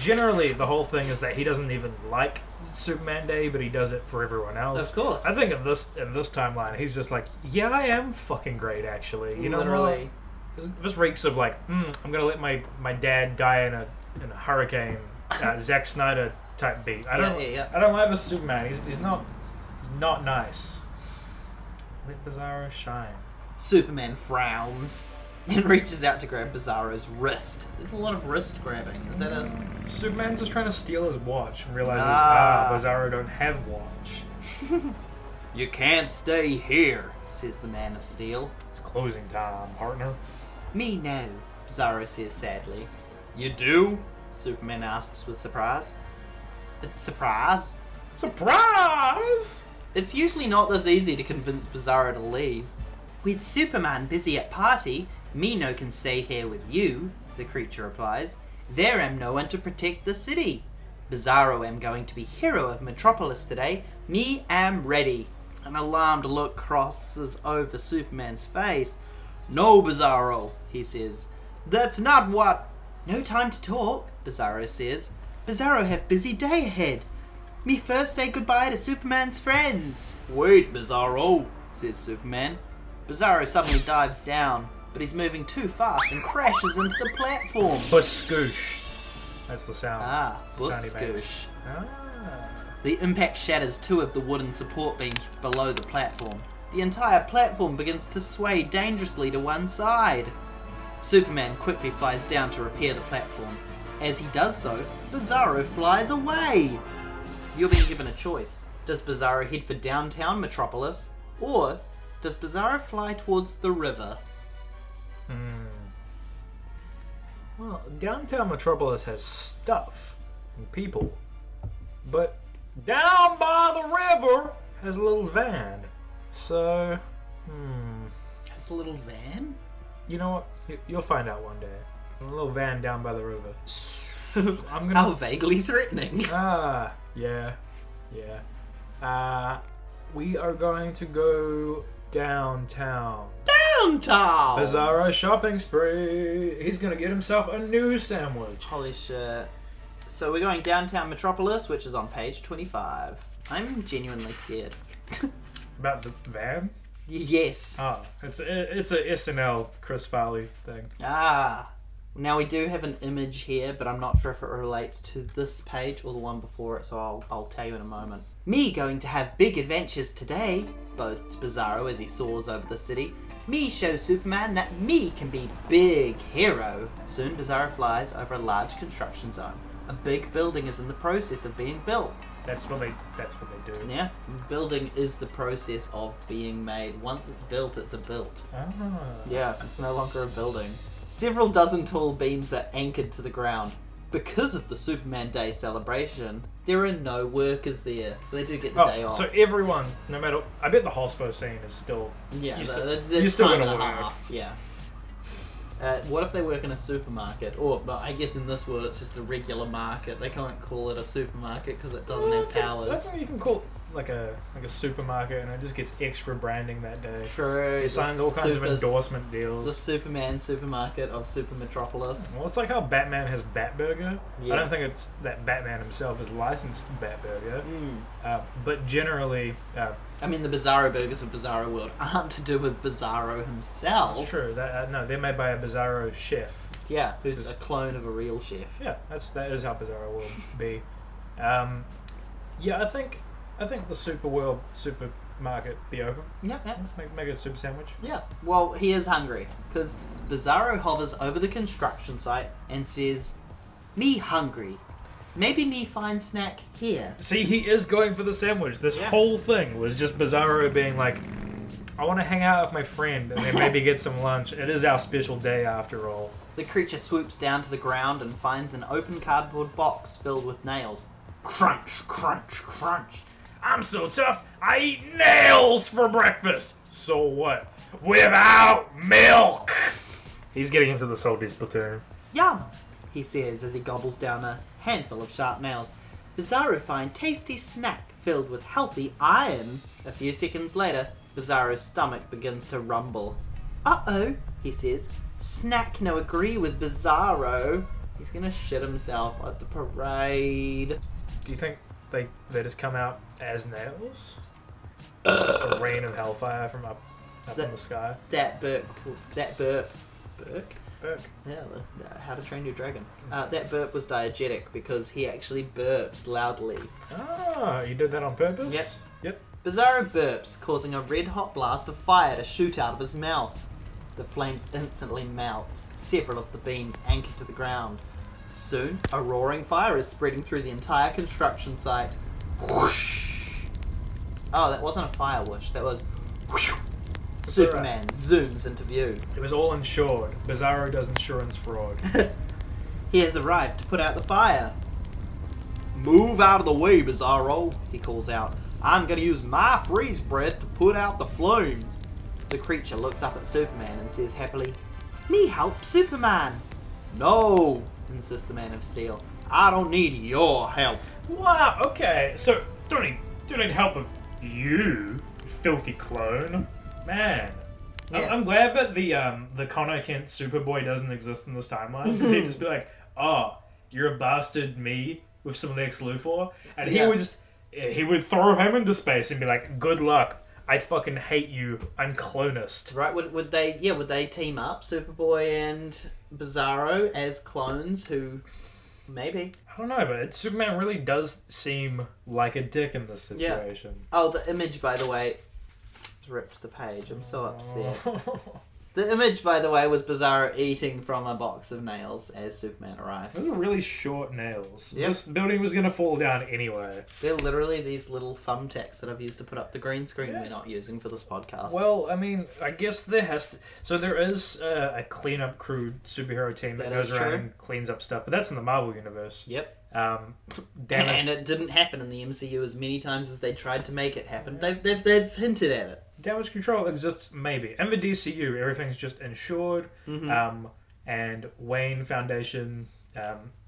generally, the whole thing is that he doesn't even like Superman Day, but he does it for everyone else. Of course. I think in this timeline, he's just like, yeah, I am fucking great, actually. You know Literally. what? This reeks of like, I'm gonna let my dad die in a hurricane. Zack Snyder type beat. I don't like the Superman. He's not nice. Let Bizarro shine. Superman frowns and reaches out to grab Bizarro's wrist. There's a lot of wrist grabbing. Is that a... Superman's just trying to steal his watch and realizes, Bizarro don't have watch. You can't stay here, says the Man of Steel. It's closing time, partner. Me no, Bizarro says sadly. You do? Superman asks with surprise. Surprise? Surprise! It's usually not this easy to convince Bizarro to leave. With Superman busy at party, me no can stay here with you, the creature replies. There am no one to protect the city. Bizarro am going to be hero of Metropolis today. Me am ready. An alarmed look crosses over Superman's face. No, Bizarro, he says. That's not what... No time to talk, Bizarro says. Bizarro have busy day ahead. Me first say goodbye to Superman's friends. Wait, Bizarro, says Superman. Bizarro suddenly dives down, but he's moving too fast and crashes into the platform. Buskoosh. That's the sound. Buskoosh. The impact shatters two of the wooden support beams below the platform. The entire platform begins to sway dangerously to one side. Superman quickly flies down to repair the platform. As he does so, Bizarro flies away. You're being given a choice. Does Bizarro head for downtown Metropolis, or does Bizarro fly towards the river? Well, downtown Metropolis has stuff and people, but down by the river has a little van. So, Has a little van? You know what? You'll find out one day. A little van down by the river. How vaguely threatening. Yeah. We are going to go downtown. Downtown! Bizarro shopping spree. He's gonna get himself a new sandwich. Holy shit. So we're going downtown Metropolis, which is on page 25. I'm genuinely scared. About the van? Yes. Oh, it's a SNL Chris Farley thing. Now we do have an image here, but I'm not sure if it relates to this page or the one before it, so I'll tell you in a moment. Me going to have big adventures today, boasts Bizarro as he soars over the city. Me show Superman that me can be big hero. Soon Bizarro flies over a large construction zone. A big building is in the process of being built. That's what they do. Yeah, building is the process of being made. Once it's built, it's a built. Yeah, it's no longer a building. Several dozen tall beams are anchored to the ground. Because of the Superman Day celebration, there are no workers there, so they do get the day off. So everyone, no matter... I bet the hospo scene is still... Yeah, you're still time going to and a work. half, yeah. What if they work in a supermarket? Or, but I guess in this world it's just a regular market. They can't call it a supermarket because it doesn't have powers. I think you can call it like a supermarket, and it just gets extra branding that day. True. He signs all kinds of endorsement deals. The Superman supermarket of Super Metropolis. Well, it's like how Batman has Batburger. Yeah. I don't think it's that Batman himself is licensed Batburger. But generally... I mean, the Bizarro burgers of Bizarro World aren't to do with Bizarro himself. That's true. No, they're made by a Bizarro chef. Yeah, who's a clone of a real chef. Yeah, that is how Bizarro will be. Yeah, I think the supermarket be open. Yeah. Make it a super sandwich. Yeah. Well, he is hungry because Bizarro hovers over the construction site and says, "Me hungry. Maybe me find snack here." See, he is going for the sandwich. This whole thing was just Bizarro being like, I want to hang out with my friend and then maybe get some lunch. It is our special day after all. The creature swoops down to the ground and finds an open cardboard box filled with nails. Crunch, crunch, crunch. I'm so tough, I eat nails for breakfast. So what? Without milk! He's getting into the soldiers' platoon. Yum, he says as he gobbles down a handful of sharp nails. Bizarro finds tasty snack filled with healthy iron. A few seconds later, Bizarro's stomach begins to rumble. Uh-oh, he says. Snack no agree with Bizarro. He's gonna shit himself at the parade. Do you think they just come out as nails? A rain of hellfire from up in the sky? Burke? Yeah, How to Train Your Dragon. That burp was diegetic because he actually burps loudly. Ah, you did that on purpose? Yep. Bizarro burps, causing a red-hot blast of fire to shoot out of his mouth. The flames instantly melt. Several of the beams anchor to the ground. Soon, a roaring fire is spreading through the entire construction site. Whoosh! Oh, that wasn't a fire whoosh. That was whoosh. Superman zooms into view. It was all insured. Bizarro does insurance fraud. He has arrived to put out the fire. Move out of the way, Bizarro, he calls out. I'm going to use my freeze breath to put out the flames. The creature looks up at Superman and says happily, Me help, Superman. No, insists the Man of Steel. I don't need your help. Wow, okay. So, don't need help of you, filthy clone. Man. Yeah. I'm glad that the Connor Kent Superboy doesn't exist in this timeline. Because he'd just be like, oh, you're a bastard me with some Lex Luthor. And he would throw him into space and be like, good luck. I fucking hate you. I'm clonist. Right, would they team up, Superboy and Bizarro, as clones who... Maybe. I don't know, but Superman really does seem like a dick in this situation. Yeah. Oh, the image, by the way... ripped the page. I'm so upset. The image, by the way, was Bizarro eating from a box of nails as Superman arrives. Those are really short nails. Yep. This building was going to fall down anyway. They're literally these little thumbtacks that I've used to put up the green screen we're not using for this podcast. Well, I mean, I guess there has to... So there is a cleanup crew superhero team that goes around and cleans up stuff, but that's in the Marvel universe. Yep. And it didn't happen in the MCU as many times as they tried to make it happen. They've hinted at it. Damage control exists, maybe. In the DCU, everything's just insured, and Wayne Foundation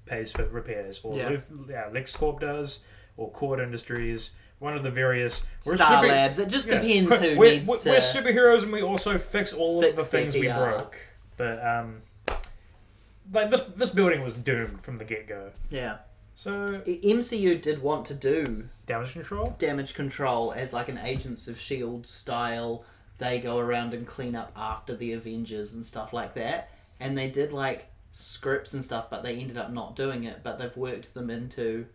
pays for repairs, or LexCorp does, or Cord Industries, one of the various... Star Labs, it just depends who needs to... We're superheroes and we also fix all of the things we broke. But, like, this building was doomed from the get-go. Yeah. So... MCU did want to do... Damage control as like an Agents of S.H.I.E.L.D. style. They go around and clean up after the Avengers and stuff like that. And they did like scripts and stuff, but they ended up not doing it. But they've worked them into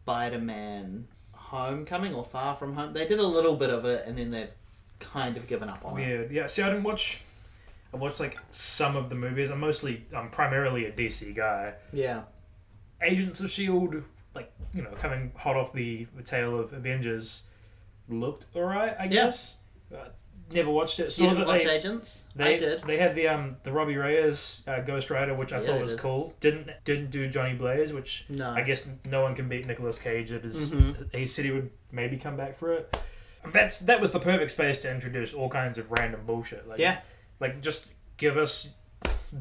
Spider-Man Homecoming or Far From Home. They did a little bit of it and then they've kind of given up on it. Weird. Yeah, see, I watched like some of the movies. I'm primarily a DC guy. Yeah. Agents of S.H.I.E.L.D., like, you know, coming hot off the tail of Avengers, looked alright, I guess. Never watched it. You didn't watch Agents? I did. They had the Robbie Reyes Ghost Rider, which I thought was cool. Didn't do Johnny Blaze, which I guess no one can beat Nicolas Cage. He said he would maybe come back for it. That was the perfect space to introduce all kinds of random bullshit. Like just give us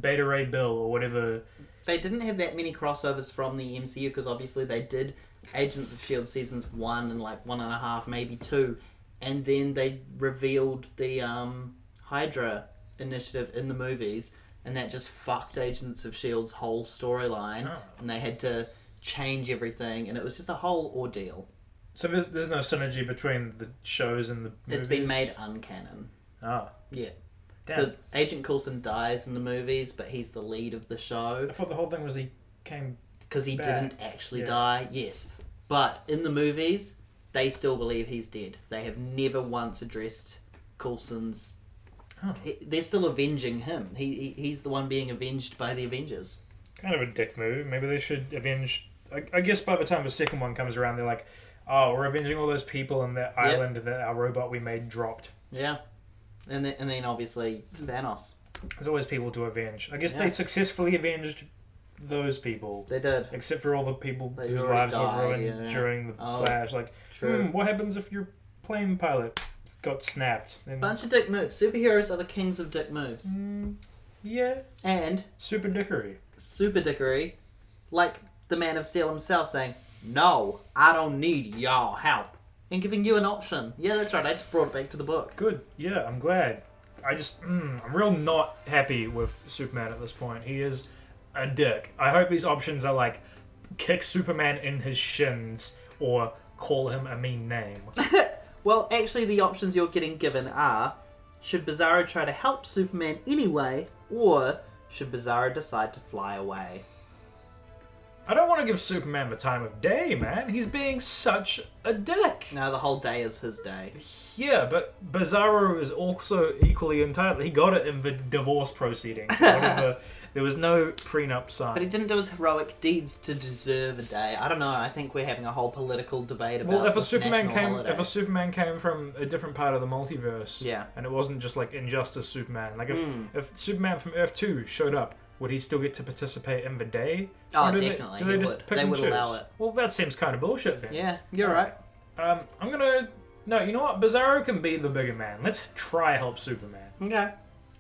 Beta Ray Bill or whatever. They didn't have that many crossovers from the MCU because obviously they did Agents of S.H.I.E.L.D. seasons 1 and like 1.5, maybe 2. And then they revealed the Hydra initiative in the movies. And that just fucked Agents of S.H.I.E.L.D.'s whole storyline. Oh. And they had to change everything. And it was just a whole ordeal. So there's no synergy between the shows and the movies? It's been made uncanon. Oh. Yeah. Because Agent Coulson dies in the movies, but he's the lead of the show. I thought the whole thing was he came because he didn't actually die. Yes, but in the movies, they still believe he's dead. They have never once addressed Coulson's. Oh. They're still avenging him. He's the one being avenged by the Avengers. Kind of a dick move. Maybe they should avenge. I guess by the time the second one comes around, they're like, "Oh, we're avenging all those people on that island that our robot we made dropped." Yeah. And then obviously Thanos. There's always people to avenge. I guess they successfully avenged those people. They did. Except for all the people whose lives were ruined during the Flash. Like, what happens if your plane pilot got snapped? Bunch of dick moves. Superheroes are the kings of dick moves. Yeah. And super dickery. Like the Man of Steel himself saying, "No, I don't need y'all help." And giving you an option. Yeah, that's right. I just brought it back to the book. Good. Yeah, I'm glad. I'm real not happy with Superman at this point. He is a dick. I hope these options are like kick Superman in his shins or call him a mean name. Well, actually, the options you're getting given are: should Bizarro try to help Superman anyway, or should Bizarro decide to fly away? I don't want to give Superman the time of day, man. He's being such a dick. No, the whole day is his day. Yeah, but Bizarro is also equally entitled. He got it in the divorce proceedings. Whatever. There was no prenup signed. But he didn't do his heroic deeds to deserve a day. I don't know. I think we're having a whole political debate about. Well, if a this Superman national came, holiday. if a Superman came from a different part of the multiverse, Yeah. and it wasn't just like Injustice Superman, like if Superman from Earth 2 showed up, would he still get to participate in the day? Oh, Or do definitely. Do they He just would. pick They and would choose? allow it. Well, that seems kind of bullshit then. Yeah, you're right. I'm gonna. No, you know what? Bizarro can be the bigger man. Let's try help Superman. Okay.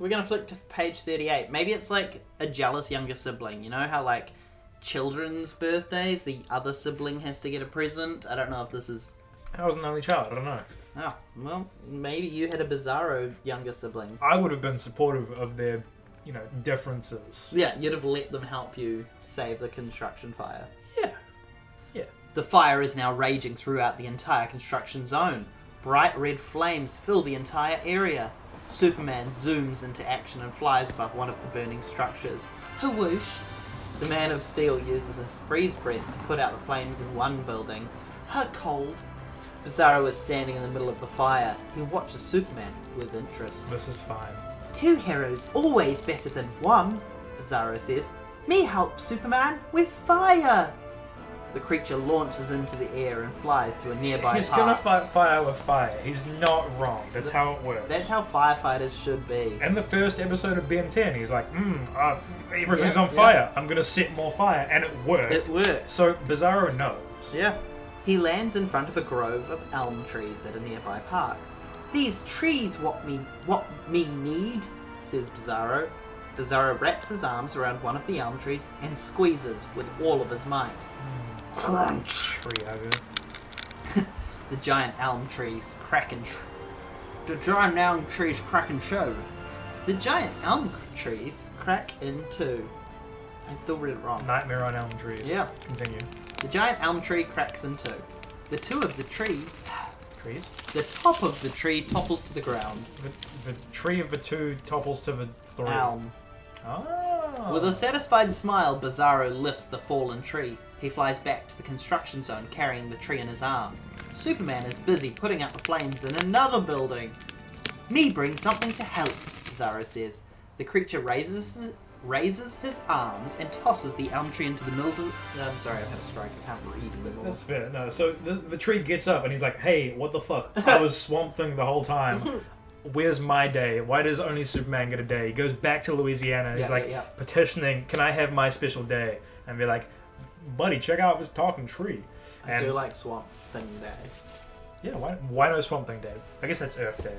We're going to flick to page 38. Maybe it's like a jealous younger sibling. You know how, like, children's birthdays, the other sibling has to get a present? I don't know if this is... I was an only child. I don't know. Oh, well, maybe you had a Bizarro younger sibling. I would have been supportive of their, differences. Yeah, you'd have let them help you save the construction fire. Yeah. Yeah. The fire is now raging throughout the entire construction zone. Bright red flames fill the entire area. Superman zooms into action and flies above one of the burning structures. Whoosh! The Man of Steel uses his freeze breath to put out the flames in one building. Her cold. Bizarro is standing in the middle of the fire. He watches Superman with interest. This is fine. Two heroes always better than one, Bizarro says. Me help Superman with fire! The creature launches into the air and flies to a nearby He's park. gonna fight fire with fire. He's not wrong. That's how it works. That's how firefighters should be. In the first episode of Ben 10, he's like, everything's Yeah, on fire. I'm gonna set more fire. And it worked. It works. So Bizarro knows. Yeah. He lands in front of a grove of elm trees at a nearby park. These trees what me need, says Bizarro. Bizarro wraps his arms around one of the elm trees and squeezes with all of his might. Crunch! Tree hugger. The giant elm trees crack and The giant elm trees crack and show. The giant elm trees crack in two. I still read it wrong. Nightmare on Elm Trees. Yeah. Continue. The giant elm tree cracks in two. The top of the tree topples to the ground. The tree of the two topples to the three. Elm. Oh. With a satisfied smile, Bizarro lifts the fallen tree. He flies back to the construction zone, carrying the tree in his arms. Superman is busy putting out the flames in another building. Me bring something to help, Bizarro says. The creature raises his arms and tosses the elm tree into the middle. I'm sorry, I've had a stroke. I can't read anymore. That's fair. No, so the tree gets up and he's like, hey, what the fuck? I was Swamp Thing the whole time. Where's my day? Why does only Superman get a day? He goes back to Louisiana and he's petitioning, can I have my special day? And they're like, buddy, check out this talking tree. I do like Swamp Thing Day. Yeah, why no Swamp Thing Day? I guess that's Earth Day.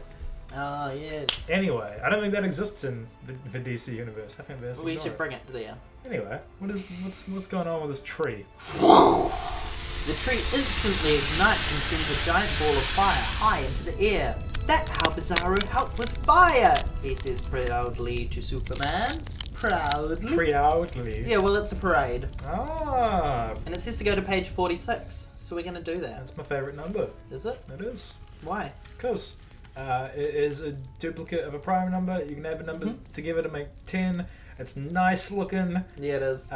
Oh, yes. Anyway, I don't think that exists in the DC universe. I think there's We should bring it there. Anyway, what's going on with this tree? The tree instantly ignites and sends a giant ball of fire high into the air. That's how Bizarro helped with fire, he says proudly to Superman. Proudly? Yeah, well, it's a parade. Ah. And it says to go to page 46, so we're going to do that. That's my favourite number. Is it? It is. Why? Because it is a duplicate of a prime number. You can add the numbers together to make 10. It's nice looking. Yeah, it is.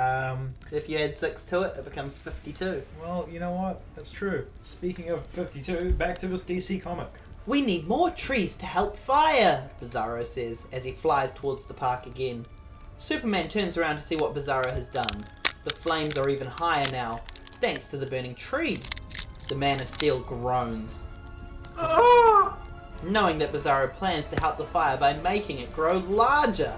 If you add 6 to it, it becomes 52. Well, you know what? That's true. Speaking of 52, back to this DC comic. We need more trees to help fire, Bizarro says as he flies towards the park again. Superman turns around to see what Bizarro has done. The flames are even higher now, thanks to the burning tree. The Man of Steel groans, knowing that Bizarro plans to help the fire by making it grow larger.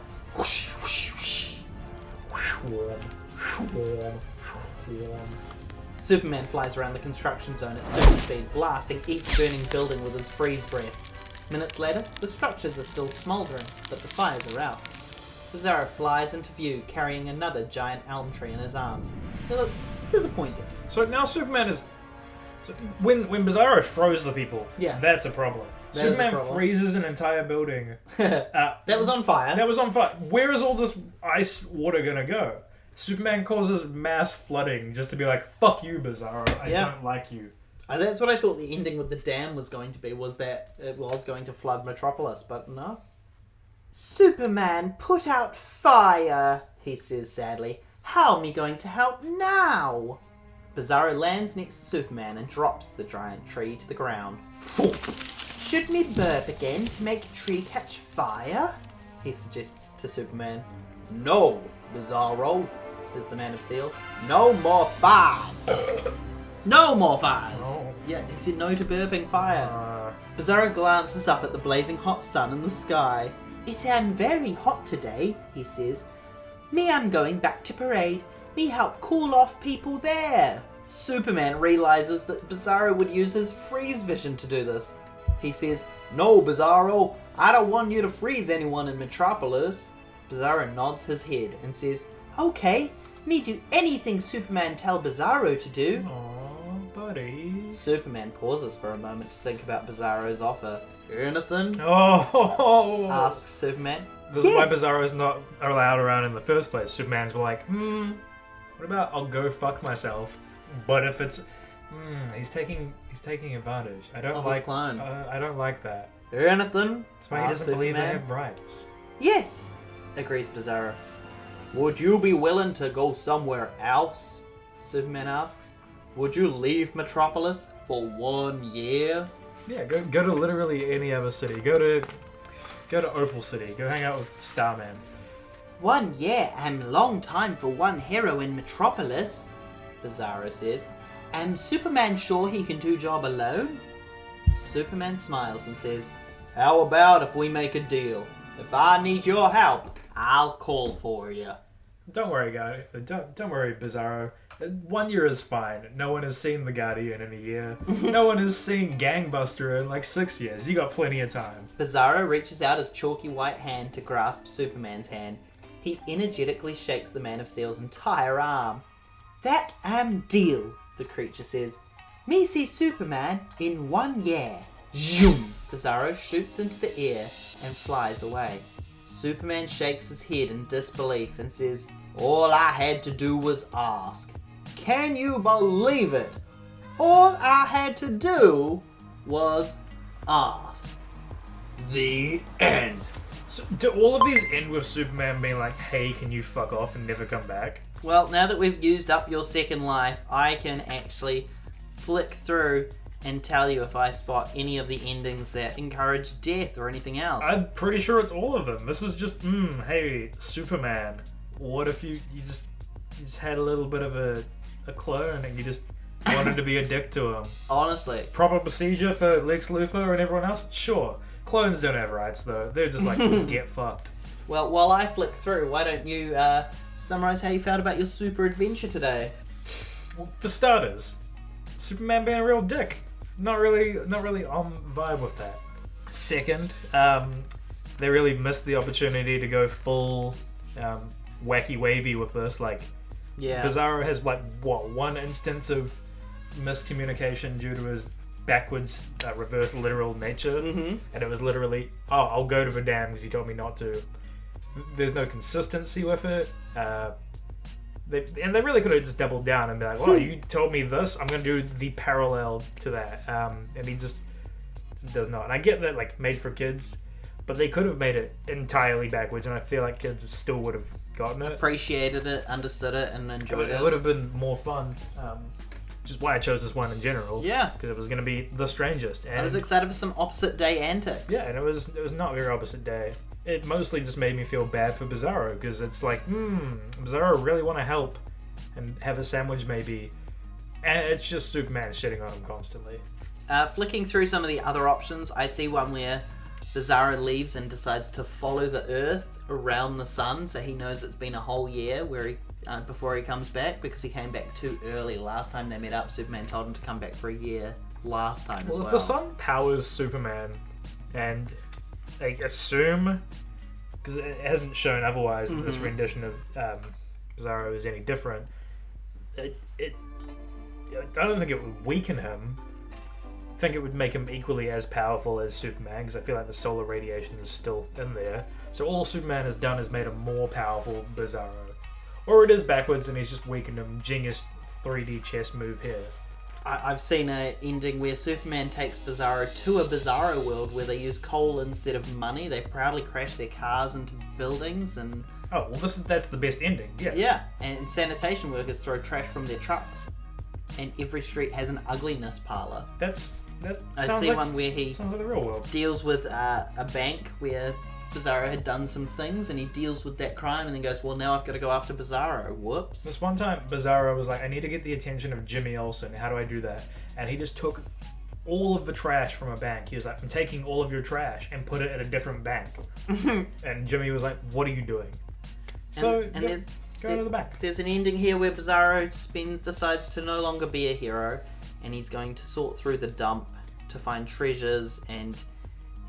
Superman flies around the construction zone at super speed, blasting each burning building with his freeze breath. Minutes later, the structures are still smouldering, but the fires are out. Bizarro flies into view, carrying another giant elm tree in his arms. He looks disappointed. So now Superman is... So when Bizarro froze the people, that's a problem. Superman freezes an entire building. That was on fire. That was on fire. Where is all this ice water gonna go? Superman causes mass flooding just to be like, fuck you, Bizarro, I don't like you. That's what I thought the ending with the dam was going to be, was that it was going to flood Metropolis, but no. Superman put out fire, he says sadly. How am I going to help now? Bizarro lands next to Superman and drops the giant tree to the ground. Should me burp again to make a tree catch fire? He suggests to Superman. No, Bizarro, says the Man of Steel. No more fires. No more fires. No. Yeah, he said no to burping fire. Bizarro glances up at the blazing hot sun in the sky. It am very hot today, he says. Me am going back to parade. Me help cool off people there. Superman realizes that Bizarro would use his freeze vision to do this. He says, No, Bizarro, I don't want you to freeze anyone in Metropolis. Bizarro nods his head and says, Okay, me do anything Superman tell Bizarro to do. Aw, buddy. Superman pauses for a moment to think about Bizarro's offer. Anything? Oh! Asks Superman. This is why Bizarro's not allowed around in the first place. Superman's like, what about I'll go fuck myself? But if it's, he's taking advantage. I don't like clone. I don't like that. Anything? That's why he doesn't believe in him rights. Yes, agrees Bizarro. Would you be willing to go somewhere else? Superman asks. Would you leave Metropolis for 1 year? Yeah, go to literally any other city. Go to Opal City. Go hang out with Starman. 1 year am long time for one hero in Metropolis, Bizarro says. Am Superman sure he can do job alone? Superman smiles and says, How about if we make a deal? If I need your help, I'll call for you. Don't worry, guy. Don't worry, Bizarro. 1 year is fine. No one has seen The Guardian in a year. No one has seen Gangbuster in like 6 years. You got plenty of time. Bizarro reaches out his chalky white hand to grasp Superman's hand. He energetically shakes the Man of Steel's entire arm. That am deal, the creature says. Me see Superman in 1 year. Zoom! Bizarro shoots into the air and flies away. Superman shakes his head in disbelief and says, All I had to do was ask. Can you believe it? All I had to do was ask. The end. So, do all of these end with Superman being like, hey, can you fuck off and never come back? Well, now that we've used up your second life, I can actually flick through and tell you if I spot any of the endings that encourage death or anything else. I'm pretty sure it's all of them. This is just, hey, Superman. What if you just had a little bit of a clone and you just wanted to be a dick to him? Honestly. Proper procedure for Lex Luthor and everyone else? Sure. Clones don't have rights, though. They're just like, get fucked. Well, while I flick through, why don't you summarize how you felt about your super adventure today? Well, for starters, Superman being a real dick. Not really on vibe with that. Second, they really missed the opportunity to go full wacky wavy with this. Like, yeah. Bizarro has one instance of miscommunication due to his backwards reverse literal nature, and it was literally, I'll go to the dam because you told me not to. There's no consistency with it. They really could have just doubled down and be like, well, you told me this, I'm going to do the parallel to that. And he just does not. And I get that, like, made for kids, but they could have made it entirely backwards, and I feel like kids still would have gotten it. Appreciated it, understood it, and enjoyed it. It would have been more fun. Which is why I chose this one in general. Yeah. Because it was going to be the strangest. And I was excited for some opposite day antics. Yeah, and it was not very opposite day. It mostly just made me feel bad for Bizarro, because it's like, Bizarro really want to help and have a sandwich maybe, and it's just Superman shitting on him constantly. Flicking through some of the other options, I see one where Bizarro leaves and decides to follow the Earth around the sun, so he knows it's been a whole year before he comes back, because he came back too early. Last time they met up, Superman told him to come back for a year last time as well. If the sun powers Superman, and they assume, because it hasn't shown otherwise that this rendition of Bizarro is any different, I don't think it would weaken him. I think it would make him equally as powerful as Superman, because I feel like the solar radiation is still in there. So all Superman has done is made a more powerful Bizarro. Or it is backwards and he's just weakened him. Genius 3D chess move here. I've seen an ending where Superman takes Bizarro to a Bizarro world where they use coal instead of money. They proudly crash their cars into buildings and... Oh, well, that's the best ending. Yeah. Yeah, and sanitation workers throw trash from their trucks. And every street has an ugliness parlor. I see one where he sounds like the real world. Deals with a bank where Bizarro had done some things, and he deals with that crime and then goes, well, now I've got to go after Bizarro. Whoops. This one time, Bizarro was like, I need to get the attention of Jimmy Olsen. How do I do that? And he just took all of the trash from a bank. He was like, I'm taking all of your trash and put it at a different bank. And Jimmy was like, what are you doing? So, go to the bank. There's an ending here where Bizarro decides to no longer be a hero, and he's going to sort through the dump to find treasures, and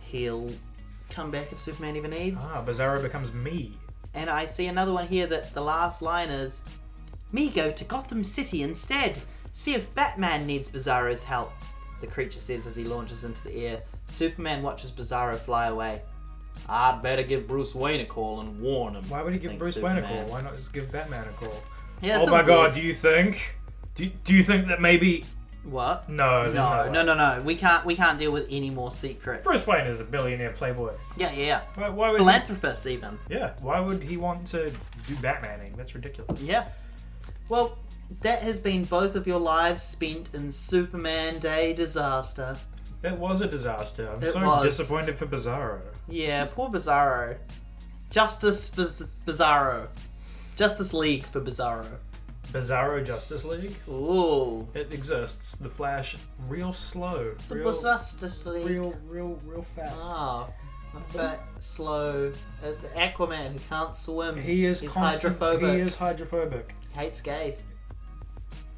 he'll come back if Superman ever needs. Bizarro becomes me. And I see another one here that the last line is, me go to Gotham City instead. See if Batman needs Bizarro's help. The creature says as he launches into the air. Superman watches Bizarro fly away. I'd better give Bruce Wayne a call and warn him. Why would he give Bruce Wayne a call? Why not just give Batman a call? Yeah, oh my god, do you think that maybe... What? No. We can't deal with any more secrets. Bruce Wayne is a billionaire playboy. Yeah. Why would Philanthropist even. Yeah. Why would he want to do Batmaning? That's ridiculous. Yeah. Well, that has been both of your lives spent in Superman Day disaster. It was a disaster. I'm so disappointed for Bizarro. Yeah, poor Bizarro. Justice for Bizarro. Justice League for Bizarro. Bizarro Justice League? Ooh. It exists. The Flash, real slow. The Justice League. Real fat. Fat, slow. The Aquaman who can't swim. He's hydrophobic. He is hydrophobic. Hates gays.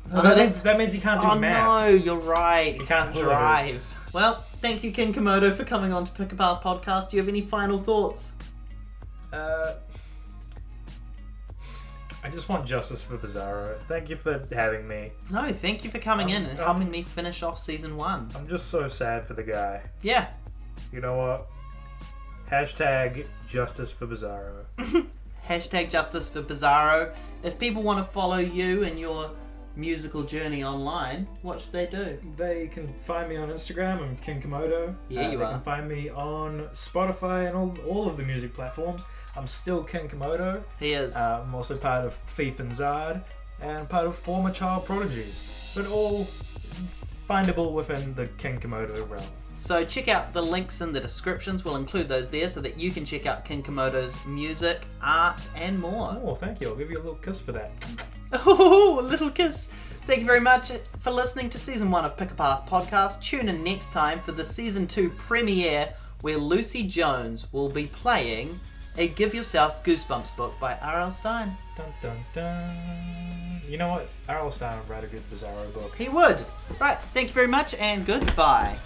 That means he can't do math. Oh no, you're right. He can't drive. Well, thank you, King Komodo, for coming on to Pick a Path Podcast. Do you have any final thoughts? I just want justice for Bizarro. Thank you for having me. No, thank you for coming in and helping me finish off season 1. I'm just so sad for the guy. Yeah. You know what? Hashtag justice for Bizarro. Hashtag justice for Bizarro. If people want to follow you and your musical journey online, what should they do? They can find me on Instagram. I'm King Komodo. Yeah, you are. They can find me on Spotify and all of the music platforms. I'm still King Komodo. He is. I'm also part of Thief and Zard and part of Former Child Prodigies, but all findable within the King Komodo realm. So check out the links in the descriptions. We'll include those there so that you can check out King Komodo's music, art, and more. Oh, thank you. I'll give you a little kiss for that. Oh, a little kiss. Thank you very much for listening to Season 1 of Pick a Path Podcast. Tune in next time for the Season 2 premiere where Lucy Jones will be playing a Give Yourself Goosebumps book by R.L. Stine. Dun, dun, dun. You know what? R.L. Stine would write a good Bizarro book. He would. Right, thank you very much and goodbye.